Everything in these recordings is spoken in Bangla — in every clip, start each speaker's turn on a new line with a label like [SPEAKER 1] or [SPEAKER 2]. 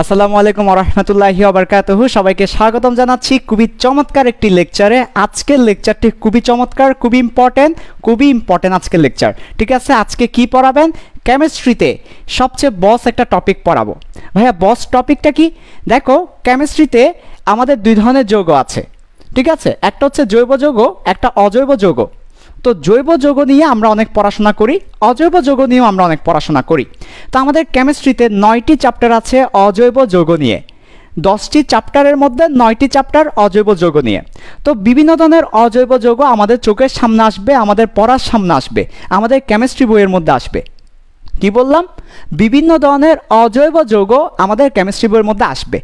[SPEAKER 1] আসসালামু আলাইকুম ওয়া রাহমাতুল্লাহি ওয়া বারাকাতুহু। সবাইকে স্বাগতম জানাচ্ছি খুবই চমৎকার একটি লেকচারে। আজকের লেকচারটি খুবই চমৎকার, খুবই ইম্পর্টেন্ট আজকের লেকচার। ঠিক আছে, আজকে কি পড়াবেন? কেমিস্ট্রিতে সবচেয়ে বস একটা টপিক পড়াবো। ভাইয়া বস টপিকটা কি? দেখো, কেমিস্ট্রিতে আমাদের দুই ধরনের যৌগ আছে। ঠিক আছে, একটা হচ্ছে জৈব যৌগ, একটা অজৈব যৌগ। তো জৈব যৌগ নিয়ে আমরা অনেক পড়াশোনা করি, অজৈব যৌগ নিয়েও আমরা অনেক পড়াশোনা করি। তো আমাদের কেমিস্ট্রিতে 9টি চ্যাপ্টার আছে অজৈব যৌগ নিয়ে, 10টি চ্যাপ্টারের মধ্যে 9টি চ্যাপ্টার অজৈব যৌগ নিয়ে। তো বিভিন্ন ধরনের অজৈব যৌগ আমাদের চোখের সামনে আসবে, আমাদের পড়ার সামনে আসবে, আমাদের কেমিস্ট্রি বইয়ের মধ্যে আসবে। কি বললাম? বিভিন্ন ধরনের অজৈব যৌগ আমাদের কেমিস্ট্রি বইয়ের মধ্যে আসবে।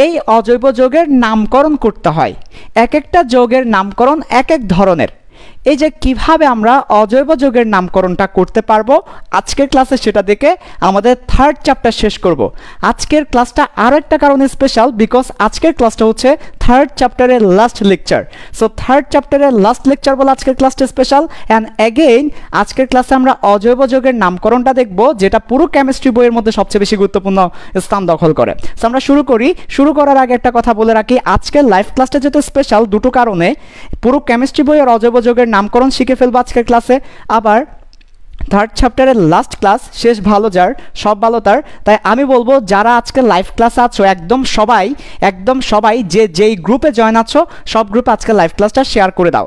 [SPEAKER 1] এই অজৈব যৌগের নামকরণ করতে হয়। এক একটা যৌগের নামকরণ এক এক ধরনের। এই যে কিভাবে আমরা অজৈব যৌগের নামকরণটা করতে পারবো, আজকের ক্লাসে সেটা দেখে আমাদের 3rd চ্যাপ্টার শেষ করব। আজকের ক্লাসটা আরও একটা কারণে স্পেশাল, বিকজ আজকের ক্লাসটা হচ্ছে 3rd চ্যাপ্টারের লাস্ট লেকচার। সো 3rd চ্যাপ্টারের লাস্ট লেকচার বলে আজকের ক্লাসটা স্পেশাল। অ্যান্ড অ্যাগেইন আজকের ক্লাসে আমরা অজৈব যৌগের নামকরণটা দেখব, যেটা পুরো কেমিস্ট্রি বইয়ের মধ্যে সবচেয়ে বেশি গুরুত্বপূর্ণ স্থান দখল করে। সো আমরা শুরু করার আগে একটা কথা বলে রাখি, আজকের লাইভ ক্লাসটা যেহেতু স্পেশাল, দুটো কারণে পুরো কেমিস্ট্রি বইয়ের অজৈব যৌগের নামকরণ শিখে ফেলবো আজকের ক্লাসে। আবার 3rd চ্যাপ্টারের লাস্ট ক্লাস, শেষ ভালো যার সব ভালো তার। তাই আমি বলবো যারা আজকে লাইভ ক্লাসে আছো একদম সবাই যেই গ্রুপে জয়েন আছো সব গ্রুপে আজকে লাইভ ক্লাসটা শেয়ার করে দাও।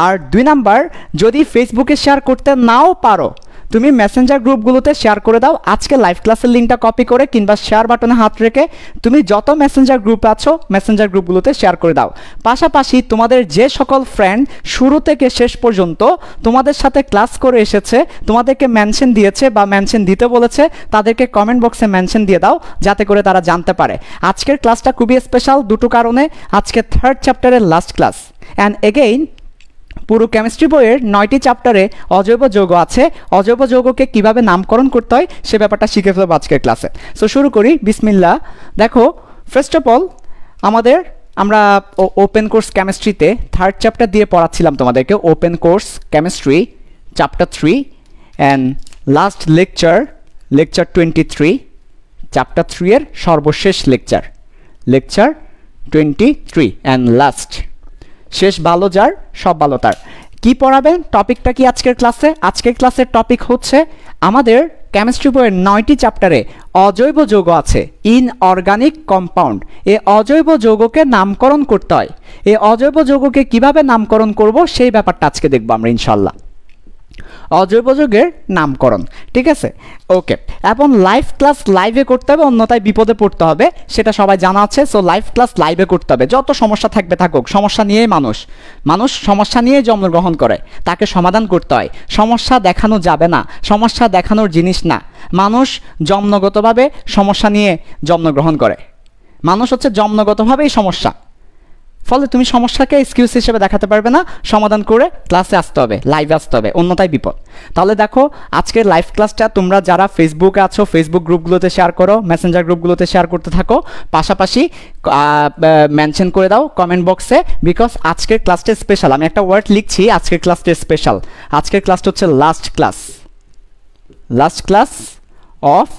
[SPEAKER 1] আর 2 নাম্বার, যদি ফেসবুকে শেয়ার করতে নাও পারো, তুমি মেসেঞ্জার গ্রুপগুলোতে শেয়ার করে দাও। আজকে লাইভ ক্লাসের লিঙ্কটা কপি করে কিংবা শেয়ার বাটনে হাত রেখে তুমি যত মেসেঞ্জার গ্রুপে আছো মেসেঞ্জার গ্রুপগুলোতে শেয়ার করে দাও। পাশাপাশি তোমাদের যে সকল ফ্রেন্ড শুরু থেকে শেষ পর্যন্ত তোমাদের সাথে ক্লাস করে এসেছে, তোমাদেরকে মেনশন দিয়েছে বা মেনশন দিতে বলেছে, তাদেরকে কমেন্ট বক্সে মেনশন দিয়ে দাও, যাতে করে তারা জানতে পারে। আজকের ক্লাসটা খুবই স্পেশাল দুটো কারণে। আজকে 3rd চ্যাপ্টারের লাস্ট ক্লাস। অ্যান্ড এগেইন পুরো কেমিস্ট্রি বইয়ের 9টি চ্যাপ্টারে অজৈব যৌগ আছে। অজৈব যৌগকে কিভাবে নামকরণ করতে হয় সে ব্যাপারটা শিখে ফেলবো আজকের ক্লাসে। সো শুরু করি, বিসমিল্লাহ। দেখো, ফার্স্ট অফ অল আমরা ওপেন কোর্স কেমিস্ট্রিতে 3rd চ্যাপ্টার দিয়ে পড়াচ্ছিলাম তোমাদেরকে। Open course chemistry chapter 3 and last lecture 23, chapter 3 এর সর্বশেষ লেকচার 23 অ্যান্ড লাস্ট। শেষ ভালো যার সব ভালো তার। কি পড়াবেন? টপিকটা কি আজকের ক্লাসে? আজকের ক্লাসের টপিক হচ্ছে আমাদের কেমিস্ট্রি বইয়ের 9টি চ্যাপ্টারে অজৈব যৌগ আছে, ইনঅর্গানিক কম্পাউন্ড। এই অজৈব যৌগকে নামকরণ করতে হয়। এই অজৈব যৌগকে কিভাবে নামকরণ করব সেই ব্যাপারটা আজকে দেখবো আমরা ইনশাল্লাহ। অজৈব যৌগের নামকরণ, ঠিক আছে? ওকে, এখন লাইভ ক্লাস লাইভে করতে হবে, অন্যথায় বিপদে পড়তে হবে, সেটা সবাই জানা আছে। সো লাইভ ক্লাস লাইভে করতে হবে। যত সমস্যা থাকবে থাকুক, সমস্যা নিয়েই মানুষ সমস্যা নিয়েই জন্মগ্রহণ করে, তাকে সমাধান করতে হয়। সমস্যা দেখানো যাবে না, সমস্যা দেখানোর জিনিস না। মানুষ জন্মগতভাবে সমস্যা নিয়ে জন্মগ্রহণ করে। মানুষ হচ্ছে জন্মগতভাবেই সমস্যা। ফলে তুমি সমস্যাকে এক্সকিউজ হিসেবে দেখাতে পারবে না, সমাধান করে ক্লাসে আসতে হবে, লাইভে আসতে হবে, অন্যথায় বিপদ। তাহলে দেখো, আজকের লাইভ ক্লাসটা তোমরা যারা ফেসবুকে আছো ফেসবুক গ্রুপগুলোতে শেয়ার করো, মেসেঞ্জার গ্রুপগুলোতে শেয়ার করতে থাকো, পাশাপাশি মেনশন করে দাও কমেন্ট বক্সে, বিকজ আজকের ক্লাসটা স্পেশাল। আমি একটা ওয়ার্ড লিখছি, আজকের ক্লাসটা স্পেশাল। আজকের ক্লাসটা হচ্ছে লাস্ট ক্লাস অফ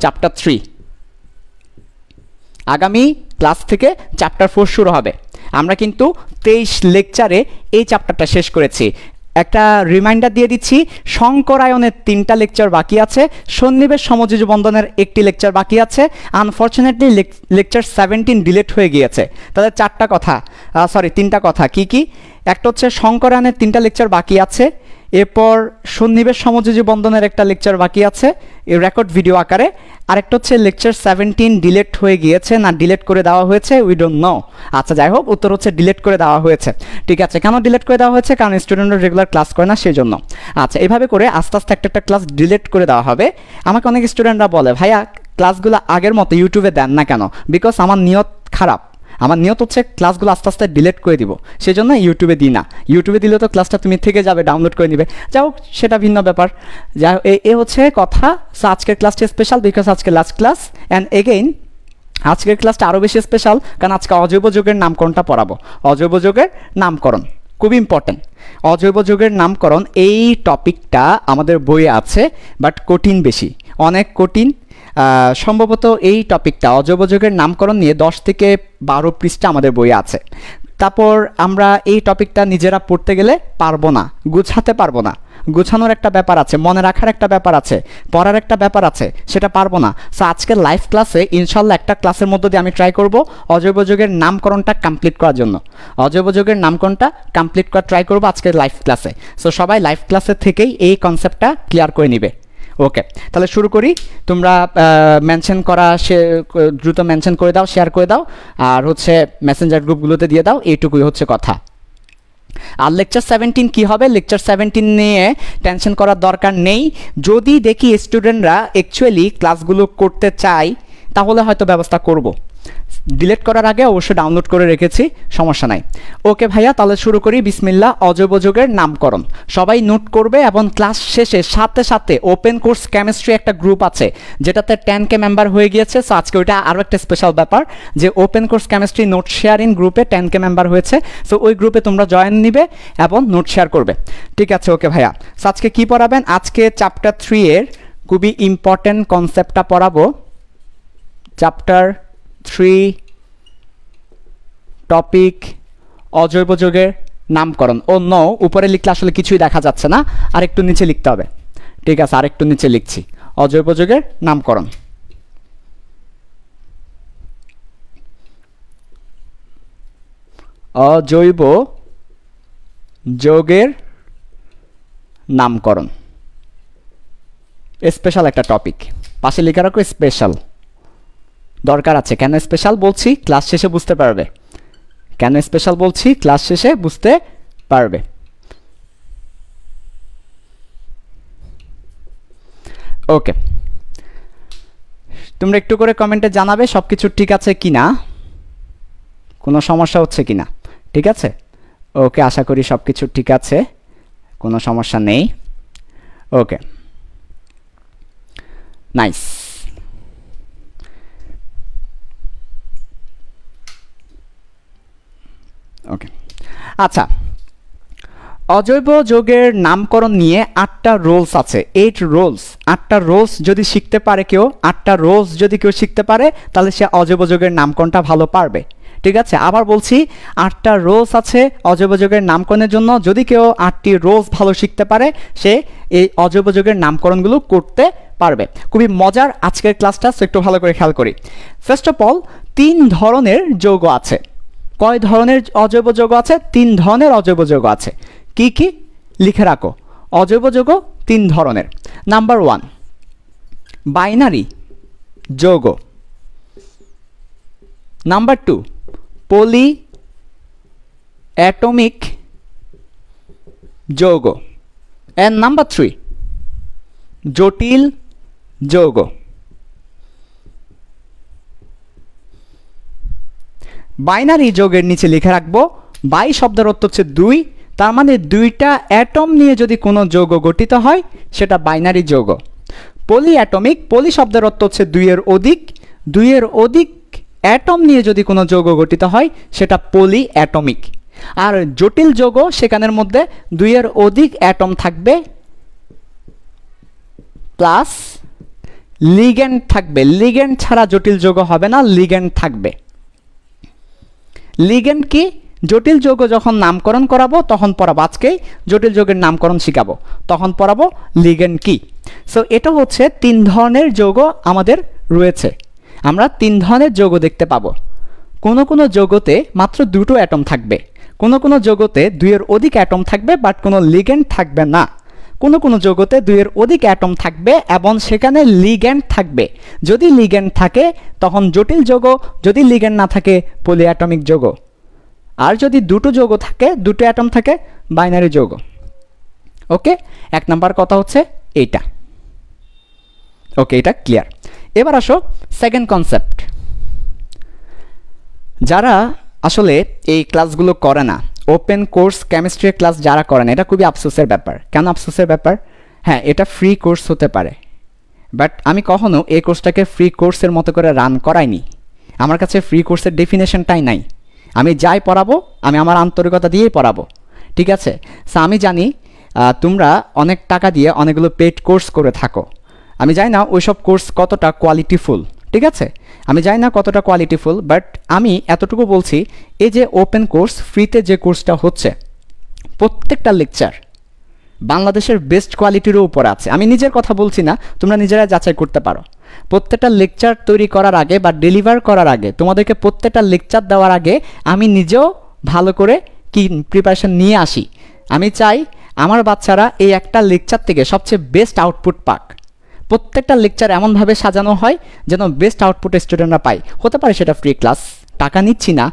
[SPEAKER 1] চ্যাপ্টার 3। আগামী ক্লাস থেকে চ্যাপ্টার 4 শুরু হবে। আমরা কিন্তু 23 লেকচারে এই চ্যাপ্টারটা শেষ করেছি। একটা রিমাইন্ডার দিয়ে দিচ্ছি, সংকরায়নের 3টা লেকচার বাকি আছে, সন্নিবেশ সমযোজী বন্ধনের 1টি লেকচার বাকি আছে। আনফর্চুনেটলি লেকচার 17 ডিলেট হয়ে গিয়েছে। তাহলে 3টা কথা কি? একটা হচ্ছে সংকরায়নের 3টা লেকচার বাকি আছে, এরপর সন্নিবেশ সমযোজী বন্ধনের একটা লেকচার বাকি আছে এই রেকর্ড ভিডিও আকারে। আরেকটা হচ্ছে লেকচার 17 ডিলেট হয়ে গিয়েছে, না ডিলেট করে দেওয়া হয়েছে, উই ডোন্ট নো। আচ্ছা, যাই হোক, উত্তর হচ্ছে ডিলেট করে দেওয়া হয়েছে। ঠিক আছে, কেন ডিলেট করে দেওয়া হয়েছে? কারণ স্টুডেন্টরা রেগুলার ক্লাস করে না, সেই জন্য। আচ্ছা, এইভাবে করে আস্তে আস্তে একটা ক্লাস ডিলেট করে দেওয়া হবে। আমাকে অনেক স্টুডেন্টরা বলে, ভাইয়া ক্লাসগুলো আগের মতো ইউটিউবে দেন না কেন? বিকজ আমার নিয়ত খারাপ। আমার নিয়ত হচ্ছে ক্লাসগুলো আস্তে আস্তে ডিলিট করে দিব, সেই জন্য ইউটিউবে দিই না। ইউটিউবে দিলে তো ক্লাসটা তুমি থেকে যাবে, ডাউনলোড করে নিবে, যাই হোক সেটা ভিন্ন ব্যাপার। যাই হোক, এ হচ্ছে কথা। সো আজকের ক্লাসটা স্পেশাল বিকজ আজকে লাস্ট ক্লাস। অ্যান্ড এগেইন আজকের ক্লাসটা আরও বেশি স্পেশাল কারণ আজকে অজৈব যৌগের নামকরণটা পড়াবো। অজৈব যৌগের নামকরণ খুবই ইম্পর্টেন্ট। অজৈব যৌগের নামকরণ এই টপিকটা আমাদের বইয়ে আছে, বাট কঠিন বেশি, অনেক কঠিন। সম্ভবত এই টপিকটা অজৈব যৌগের নামকরণ নিয়ে 10 থেকে 12 পৃষ্ঠা আমাদের বইয়ে আছে। তারপর আমরা এই টপিকটা নিজেরা পড়তে গেলে পারবো না, গুছাতে পারবো না, গুছানোর একটা ব্যাপার আছে, মনে রাখার একটা ব্যাপার আছে, পড়ার একটা ব্যাপার আছে, সেটা পারবো না। সো আজকের লাইভ ক্লাসে ইনশাল্লাহ একটা ক্লাসের মধ্যে দিয়ে আমি ট্রাই করব অজৈব যৌগের নামকরণটা কমপ্লিট করার জন্য, অজৈব যৌগের নামকরণটা কমপ্লিট করার ট্রাই করবো আজকের লাইভ ক্লাসে। সো সবাই লাইভ ক্লাসে থেকেই এই কনসেপ্টটা ক্লিয়ার করে নিবে। ওকে, তাহলে শুরু করি। তোমরা মেনশন করা দ্রুত মেনশন করে দাও, শেয়ার করে দাও, আর হচ্ছে মেসেঞ্জার গ্রুপগুলোতে দিয়ে দাও, এইটুকুই হচ্ছে কথা। আর লেকচার 17 কি হবে? লেকচার 17 নিয়ে টেনশন করার দরকার নেই। যদি দেখি স্টুডেন্টরা অ্যাকচুয়ালি ক্লাসগুলো করতে চায় তাহলে হয়তো ব্যবস্থা করব। ডিলিট করার আগে অবশ্যই ডাউনলোড করে রেখেছি, সমস্যা নাই। ওকে ভাইয়া, তাহলে শুরু করি। বিসমিল্লাহ। অজৈব যৌগের নামকরণ সবাই নোট করবে এবং ক্লাস শেষে সাথে সাথে ওপেন কোর্স কেমিস্ট্রি একটা গ্রুপ আছে যেটাতে 10K মেম্বার হয়ে গিয়েছে। সো আজকে ওইটা আরও একটা স্পেশাল ব্যাপার যে open course chemistry note sharing গ্রুপে 10K মেম্বার হয়েছে। সো ওই গ্রুপে তোমরা জয়েন নিবে এবং নোট শেয়ার করবে, ঠিক আছে? ওকে ভাইয়া, সো আজকে কী পড়াবেন? আজকে চ্যাপ্টার 3 এর খুবই ইম্পর্টেন্ট কনসেপ্টটা পড়াবো। চ্যাপ্টার 3 টপিক অজৈব যৌগের নামকরণ। ও নো, উপরে লিখলে আসলে কিছুই দেখা যাচ্ছে না, আর একটু নিচে লিখতে হবে। ঠিক আছে, আর একটু নিচে লিখছি। অজৈব যৌগের নামকরণ। অজৈব যৌগের নামকরণ স্পেশাল একটা টপিক, পাশে লেখা রাখো স্পেশাল, দরকার আছে। কেন স্পেশাল বলছি ক্লাস শেষে বুঝতে পারবে, কেন স্পেশাল বলছি ক্লাস শেষে বুঝতে পারবে। ওকে, তোমরা একটু করে কমেন্টে জানাবে সব কিছু ঠিক আছে কি না, কোনো সমস্যা হচ্ছে কি না, ঠিক আছে? ওকে, আশা করি সব কিছু ঠিক আছে, কোনো সমস্যা নেই। ওকে, নাইস। ওকে, আচ্ছা, অজৈব যৌগের নামকরণ নিয়ে 8টা রুলস আছে, 8 রুলস। 8টা রুলস যদি শিখতে পারে কেউ, 8টা রুলস যদি কেউ শিখতে পারে তাহলে সে অজৈব যৌগের নামকরণটা ভালো পারবে, ঠিক আছে? আবার বলছি, 8টা রুলস আছে অজৈব যৌগের নামকরণের জন্য। যদি কেউ 8টি রুলস ভালো শিখতে পারে সে এই অজৈব যৌগের নামকরণগুলো করতে পারবে। খুবই মজার আজকের ক্লাসটা, একটু ভালো করে খেয়াল করি। ফার্স্ট অফ অল, 3 ধরনের যৌগ আছে। কয় ধরনের অজৈব যৌগ আছে? 3 ধরনের অজৈব যৌগ আছে। কি কি লিখে রাখো? অজৈব যৌগ 3 ধরনের। নাম্বার 1, বাইনারি যৌগ। নাম্বার 2, পলি অ্যাটমিক যৌগ। এন্ড নাম্বার 3, জটিল যৌগ। বাইনারি যৌগের নিচে লিখে রাখবো বাই শব্দের অর্থ হচ্ছে 2, তার মানে 2টা অ্যাটম নিয়ে যদি কোনো যৌগ গঠিত হয় সেটা বাইনারি যৌগ। পলি অ্যাটমিক, পলি শব্দের অর্থ হচ্ছে 2 এর অধিক, 2 এর অধিক অ্যাটম নিয়ে যদি কোনো যৌগ গঠিত হয় সেটা পলি অ্যাটমিক। আর জটিল যৌগ, সেখানের মধ্যে 2 এর অধিক অ্যাটম থাকবে প্লাস লিগ্যান্ড থাকবে। লিগ্যান্ড ছাড়া জটিল যৌগ হবে না, লিগ্যান্ড থাকবে। লিগ্যান্ড কি? জটিল যৌগ যখন নামকরণ করাবো তখন পড়াবো, আজকেই জটিল যৌগের নামকরণ শিখাবো, তখন পড়াবো লিগ্যান্ড কি। সো এটা হচ্ছে 3 ধরনের যৌগ আমাদের রয়েছে। আমরা 3 ধরনের যৌগ দেখতে পাবো। কোনো কোনো যৌগতে মাত্র 2টো অ্যাটম থাকবে, কোনো কোনো যৌগতে 2 এর অধিক অ্যাটম থাকবে বাট কোনো লিগ্যান্ড থাকবে না। কোনো কোনো যৌগতে 2 এর অধিক অ্যাটম থাকবে এবং সেখানে লিগ্যান্ড থাকবে। যদি লিগ্যান্ড থাকে তখন জটিল যৌগ, যদি লিগ্যান্ড না থাকে পলিঅ্যাটমিক যৌগ। আর যদি 2টো যৌগ থাকে, 2টো অ্যাটম থাকে, বাইনারি যৌগ। ওকে, 1 নাম্বার কথা হচ্ছে এইটা। ওকে, এটা ক্লিয়ার। এবার আসো সেকেন্ড কনসেপ্ট। যারা আসলে এই ক্লাসগুলো করে না, ওপেন কোর্স কেমিস্ট্রি ক্লাস যারা করে না, এটা খুবই আফসোসের ব্যাপার। কেন আফসোসের ব্যাপার? হ্যাঁ, এটা ফ্রি কোর্স হতে পারে, বাট আমি কখনো এই কোর্সটাকে ফ্রি কোর্সের মতো করে রান করাইনি। আমার কাছে ফ্রি কোর্সের ডেফিনেশনটাই নাই। আমি যাই পড়াবো আমি আমার আন্তরিকতা দিয়েই পড়াবো, ঠিক আছে? সো আমি জানি তোমরা অনেক টাকা দিয়ে অনেকগুলো পেড কোর্স করে থাকো, আমি জানি না ওইসব কোর্স কতটা কোয়ালিটিফুল, ঠিক আছে, আমি জানি না কতটা কোয়ালিটিফুল, বাট আমি এতটুকু বলছি এই যে ওপেন কোর্স ফ্রিতে যে কোর্সটা হচ্ছে প্রত্যেকটা লেকচার বাংলাদেশের বেস্ট কোয়ালিটিরও উপর আছে। আমি নিজের কথা বলছি না, তোমরা নিজেরা যাচাই করতে পারো। প্রত্যেকটা লেকচার তৈরি করার আগে বা ডেলিভার করার আগে, তোমাদেরকে প্রত্যেকটা লেকচার দেওয়ার আগে আমি নিজেও ভালো করে কি প্রিপারেশন নিয়ে আসি। আমি চাই আমার বাচ্চারা এই একটা লেকচার থেকে সবচেয়ে বেস্ট আউটপুট পাক। প্রত্যেকটা লেকচার এমনভাবে সাজানো হয় যেন বেস্ট আউটপুট স্টুডেন্টরা পায়। হতে পারে সেটা ফ্রি ক্লাস, টাকা নিচ্ছি না,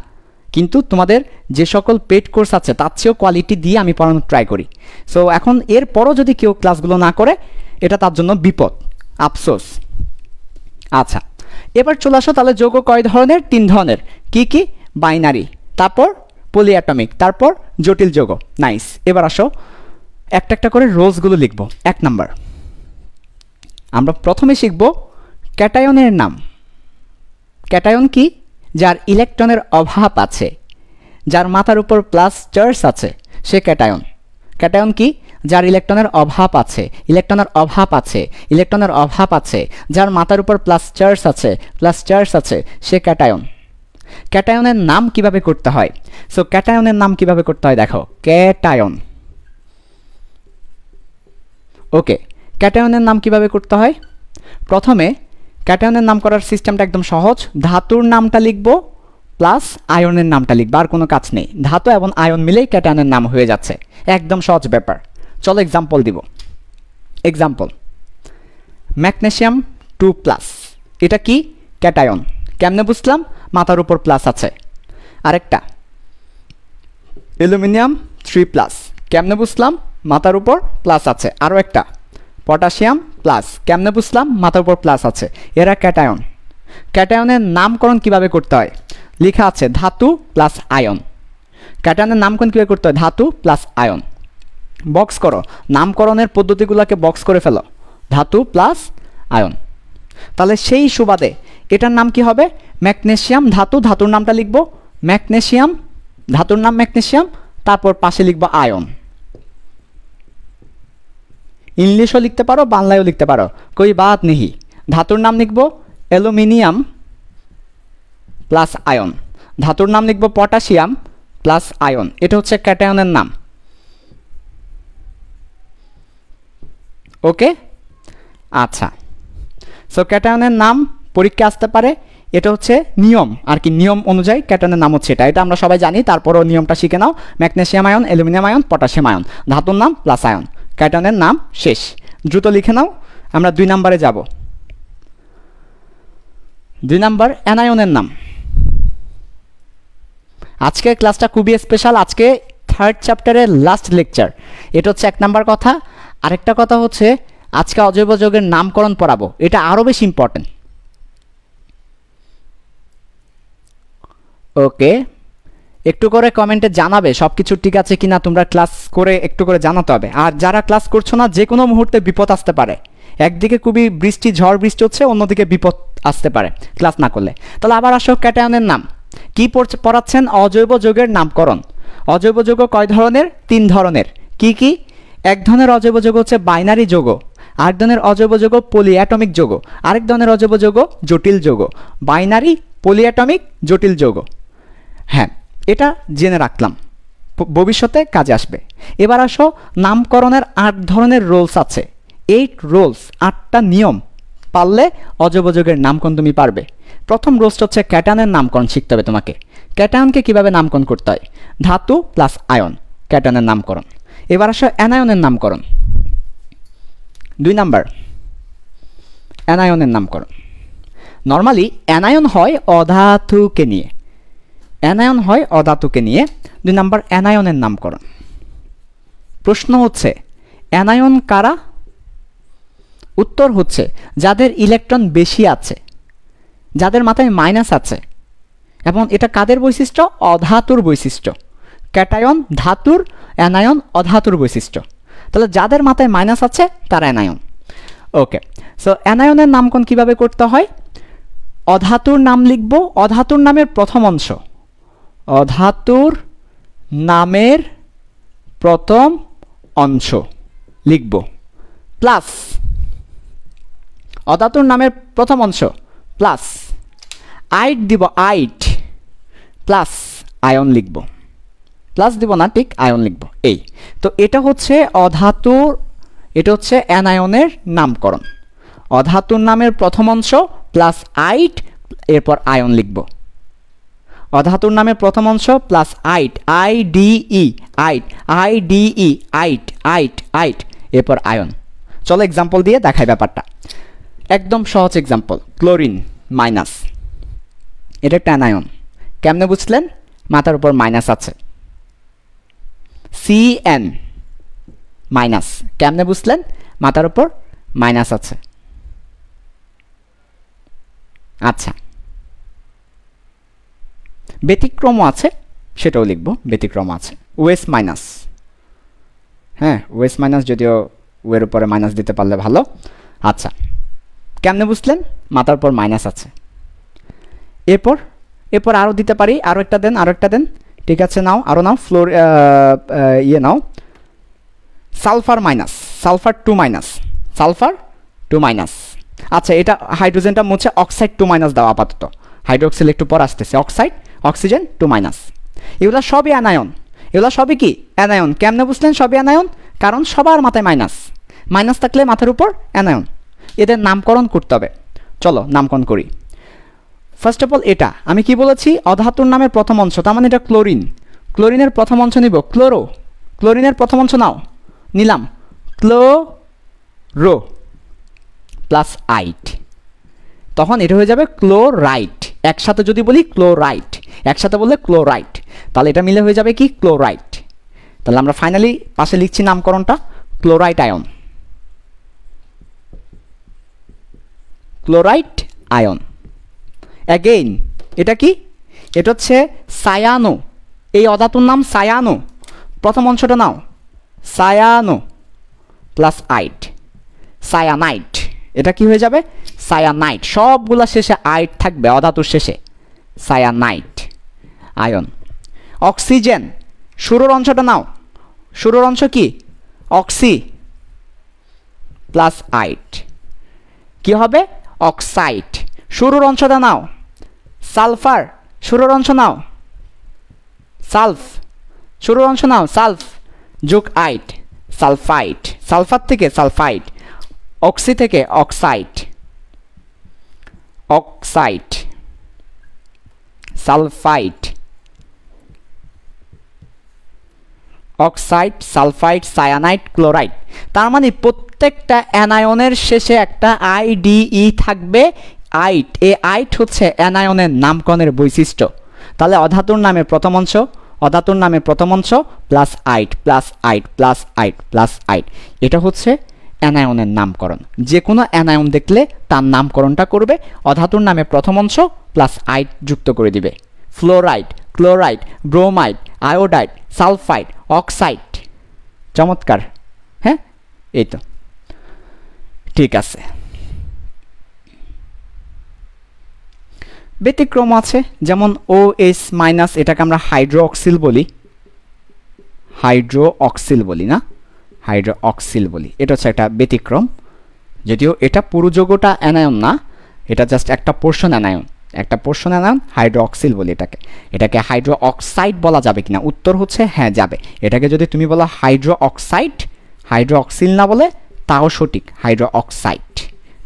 [SPEAKER 1] কিন্তু তোমাদের যে সকল পেড কোর্স আছে তার চেয়েও কোয়ালিটি দিয়ে আমি পড়ানোর ট্রাই করি। সো এখন এরপরও যদি কেউ ক্লাসগুলো না করে, এটা তার জন্য বিপদ, আফসোস। আচ্ছা, এবার চলে আসো তাহলে যৌগ কয় ধরনের? 3 ধরনের। কি কি? বাইনারি, তারপর পলিঅ্যাটমিক, তারপর জটিল যৌগ। নাইস। এবার আসো একটা একটা করে রোলসগুলো লিখব। 1 নাম্বার, আমরা প্রথমে শিখব ক্যাটায়নের নাম। ক্যাটায়ন কি? যার ইলেকট্রনের অভাব আছে, যার মাথার উপর প্লাস চার্জ আছে, সে ক্যাটায়ন। ক্যাটায়ন কি? যার ইলেকট্রনের অভাব আছে, ইলেকট্রনের অভাব আছে, ইলেকট্রনের অভাব আছে, যার মাথার উপর প্লাস চার্জ আছে, প্লাস চার্জ আছে, সে ক্যাটায়ন। ক্যাটায়নের নাম কিভাবে করতে হয়? সো ক্যাটায়নের নাম কিভাবে করতে হয় দেখো, ক্যাটায়ন। ওকে, ক্যাটায়নের নাম কিভাবে করতে হয়? প্রথমে ক্যাটায়নের নাম করার সিস্টেমটা একদম সহজ। ধাতুর নামটা লিখব প্লাস আয়নের নামটা লিখব, আর কোনো কাজ নেই। ধাতু এবং আয়ন মিলেই ক্যাটায়নের নাম হয়ে যাচ্ছে, একদম সহজ ব্যাপার। চলো এক্সাম্পল দিব। এক্সাম্পল, ম্যাগনেসিয়াম 2+, এটা কি? ক্যাটায়ন। কেমনে বুঝলাম? মাথার উপর প্লাস আছে। আরেকটা অ্যালুমিনিয়াম 3+, কেমনে বুঝলাম? মাথার উপর প্লাস আছে। আরও একটা পটাশিয়াম প্লাস, কেমনে বুঝলাম? মাথার উপর প্লাস আছে। এরা ক্যাটায়ন। ক্যাটায়নের নামকরণ কিভাবে করতে হয়? লেখা আছে ধাতু প্লাস আয়ন। ক্যাটায়নের নামকরণ কীভাবে করতে হয়? ধাতু প্লাস আয়ন। বক্স করো, নামকরণের পদ্ধতিগুলোকে বক্স করে ফেলো। ধাতু প্লাস আয়ন। তাহলে সেই সুবাদে এটার নাম কি হবে? ম্যাগনেসিয়াম ধাতু, ধাতুর নামটা লিখব ম্যাগনেসিয়াম, ধাতুর নাম ম্যাগনেসিয়াম, তারপর পাশে লিখব আয়ন। ইংলিশও লিখতে পারো, বাংলায়ও লিখতে পারো, কই বাত নেই। ধাতুর নাম লিখব অ্যালুমিনিয়াম প্লাস আয়ন, ধাতুর নাম লিখব পটাশিয়াম প্লাস আয়ন। এটা হচ্ছে ক্যাটায়নের নাম। ওকে, আচ্ছা। সো ক্যাটায়নের নাম পরীক্ষা আসতে পারে, এটা হচ্ছে নিয়ম আর কি, নিয়ম অনুযায়ী ক্যাটায়নের নাম হচ্ছে এটা। এটা আমরা সবাই জানি, তারপরও নিয়মটা শিখে নাও। Magnesium ion, aluminium ion, potassium ion, ধাতুর নাম প্লাস আয়ন, ক্যাটায়নের নাম শেষ। দ্রুত লিখে নাও। আমরা 2 নাম্বারে যাব। 2 নাম্বার, অ্যানায়নের নাম। আজকের ক্লাসটা খুবই স্পেশাল, আজকে 3rd চ্যাপ্টারের লাস্ট লেকচার। এটা হচ্ছে 1 নাম্বার কথা। আরেকটা কথা হচ্ছে আজকে অজৈব যৌগের নামকরণ পড়াবো, এটা আরও বেশি ইম্পর্টেন্ট। ওকে, একটু করে কমেন্টে জানাবে সব কিছু ঠিক আছে কিনা, তোমরা ক্লাস করে একটু করে জানাতে হবে। আর যারা ক্লাস করছো না, যে কোনো মুহূর্তে বিপদ আসতে পারে। একদিকে খুবই বৃষ্টি, ঝড় বৃষ্টি হচ্ছে, অন্যদিকে বিপদ আসতে পারে ক্লাস না করলে। তাহলে আবার আসো ক্যাটায়নের নাম। কি পড়াচ্ছেন? অজৈব যৌগের নামকরণ। অজৈব যৌগ কয় ধরনের? 3 ধরনের। কি কি? এক ধরনের অজৈব যৌগ হচ্ছে বাইনারি যৌগ, আরেক ধরনের অজৈব যৌগ পলিঅ্যাটমিক যৌগ, আরেক ধরনের অজৈব যৌগ জটিল যৌগ। বাইনারি, পলিঅ্যাটমিক, জটিল যৌগ। হ্যাঁ, এটা জেনে রাখলাম, ভবিষ্যতে কাজে আসবে। এবার আসো নামকরণের 8 ধরনের রোলস আছে। 8 রোলস, 8টা নিয়ম পারলে অজৈব যৌগের নামকরণ তুমি পারবে। প্রথম রোলসটা হচ্ছে ক্যাটায়নের নামকরণ শিখতে হবে তোমাকে। ক্যাটায়নকে কিভাবে নামকরণ করতে হয়? ধাতু প্লাস আয়ন, ক্যাটায়নের নামকরণ। এবার আসো অ্যানায়নের নামকরণ। 2 নাম্বার, অ্যানায়নের নামকরণ। নর্মালি অ্যানায়ন হয় অধাতুকে নিয়ে, অ্যানায়ন হয় অধাতুকে নিয়ে। 2 নাম্বার, অ্যানায়নের নামকরণ। প্রশ্ন হচ্ছে অ্যানায়ন কারা? উত্তর হচ্ছে যাদের ইলেকট্রন বেশি আছে, যাদের মাথায় মাইনাস আছে। এবং এটা কাদের বৈশিষ্ট্য? অধাতুর বৈশিষ্ট্য। ক্যাটায়ন ধাতুর, অ্যানায়ন অধাতুর বৈশিষ্ট্য। তাহলে যাদের মাথায় মাইনাস আছে তারা অ্যানায়ন। ওকে, সো অ্যানায়নের নামকরণ কিভাবে করতে হয়? অধাতুর নাম লিখব, অধাতুর নামের প্রথম অংশ, অধাতুর নামের প্রথম অংশ লিখব প্লাস অধাতুর নামের প্রথম অংশ প্লাস আইট দিব, আইট প্লাস আয়ন লিখব, প্লাস দিব না, ঠিক আয়ন লিখব। এই তো এটা হচ্ছে অধাতুর, এটা হচ্ছে অ্যানায়নের নামকরণ। অধাতুর নামের প্রথম অংশ প্লাস আইট, এরপর আয়ন লিখব। অধাতুর নামের প্রথম অংশ plus ite, ide, ite, ide, ite, ite, ite, এরপর আয়ন। চলো এক্সাম্পল দিয়ে দেখাই ব্যাপারটা। একদম সহজ এক্সাম্পল, ক্লোরিন মাইনাস, এটা একটা অ্যানায়ন। কেমনে বুঝলেন? মাথার উপর মাইনাস আছে। সিএন মাইনাস, কেমনে বুঝলেন? মাথার উপর মাইনাস আছে। আচ্ছা, ব্যতিক্রমও আছে, সেটাও লিখব, ব্যতিক্রম আছে। ওএস মাইনাস, হ্যাঁ ওএস মাইনাস, যদিও ওয়ের উপরে মাইনাস দিতে পারলে ভালো। আচ্ছা, কেমনে বুঝলেন? মাথার উপর মাইনাস আছে। এরপর এরপর আরও দিতে পারি, আরও একটা দেন, আরও একটা দেন, ঠিক আছে নাও, আরও নাও, ফ্লোর নাও, sulphur minus, sulphur 2 minus, sulphur 2 minus. আচ্ছা, এটা হাইড্রোজেনটা মুছে অক্সাইড 2 মাইনাস দাও আপাতত, হাইড্রোক্সিল একটু পর আসতেছে, অক্সাইড, অক্সিজেন 2 মাইনাস। এগুলো সবই অ্যানায়ন, এগুলো সবই কি অ্যানায়ন। কেমনে বুঝলেন সবই অ্যানায়ন? কারণ সবার মাথায় মাইনাস, মাইনাস থাকলে মাথার উপর অ্যানায়ন। এদের নামকরণ করতে হবে। চলো নামকরণ করি। ফার্স্ট অফ অল এটা আমি কি বলেছি? অধাতুর নামের প্রথম অংশ, তার মানে এটা ক্লোরিন। ক্লোরিনের প্রথম অংশ নিব ক্লোরো, ক্লোরিনের প্রথম অংশ নাও, নিলাম ক্লোরো প্লাস আইট, তখন এটা হয়ে যাবে ক্লোরাইট। একসাথে যদি বলি ক্লোরাইট, একসাথে বললে ক্লোরাইট, তাহলে এটা মিলে হয়ে যাবে কি? ক্লোরাইট। তাহলে আমরা ফাইনালি পাশে লিখছি নামকরণটা chlorite ion, chlorite ion. Again এটা কি? এটা হচ্ছে সায়ানো, এই অধাতুর নাম সায়ানো, প্রথম অংশটা নাও, সায়ানো প্লাস আইট, সায়ানাইট। এটা কি হয়ে যাবে? সায়ানাইট। সবগুলা শেষে আইট থাকবে, অধাতুর শেষে, সায়ানাইট আয়ন। অক্সিজেন, শুরুর অংশটা নাও, শুরুর অংশ কি? অক্সি প্লাস আইট, কি হবে? অক্সাইড। শুরুর অংশটা নাও, সালফার, শুরুর অংশ নাও, সালফ, শুরুর অংশ নাও, সালফ যোগ আইট, সালফাইট। সালফার থেকে সালফাইট, অক্সি থেকে oxide, oxide, sulphite, oxide, sulphide, cyanide, chloride. তার মানে প্রত্যেকটা অ্যানায়নের শেষে একটা আইডিই থাকবে, আইট। এই আইট হচ্ছে অ্যানায়নের নামকরণের বৈশিষ্ট্য। তাহলে অধাতুর নামের প্রথম অংশ, অধাতুর নামের প্রথম অংশ plus ite, plus ite, plus ite, plus ite, এটা হচ্ছে অ্যানায়নের নামকরণ। যে কোনো অ্যানায়ন দেখলে তার নামকরণটা করবে অধাতুর নামে প্রথম অংশ প্লাস আইট যুক্ত করে দিবে। Fluoride, chloride, bromide, iodide, sulphide, oxide. চমৎকার, হ্যাঁ এই তো ঠিক আছে। ব্যতিক্রম আছে, যেমন OH মাইনাস, এটাকে আমরা হাইড্রোঅক্সিল বলি, হাইড্রোঅক্সিল বলি না, হাইড্রোঅক্সিল বলি। এটা হচ্ছে একটা ব্যতিক্রম, যদিও এটা পুরো যৌগটা অ্যানায়ন না, এটা জাস্ট একটা পোর্শন অ্যানায়ন, একটা পোর্শন অ্যানায়ন, হাইড্রোঅক্সিল বলি এটাকে। এটাকে হাইড্রো অক্সাইড বলা যাবে কিনা? উত্তর হচ্ছে হ্যাঁ যাবে। এটাকে যদি তুমি বলো হাইড্রো অক্সাইড, হাইড্রোঅক্সিল না বলে তাও সঠিক, হাইড্রো অক্সাইড।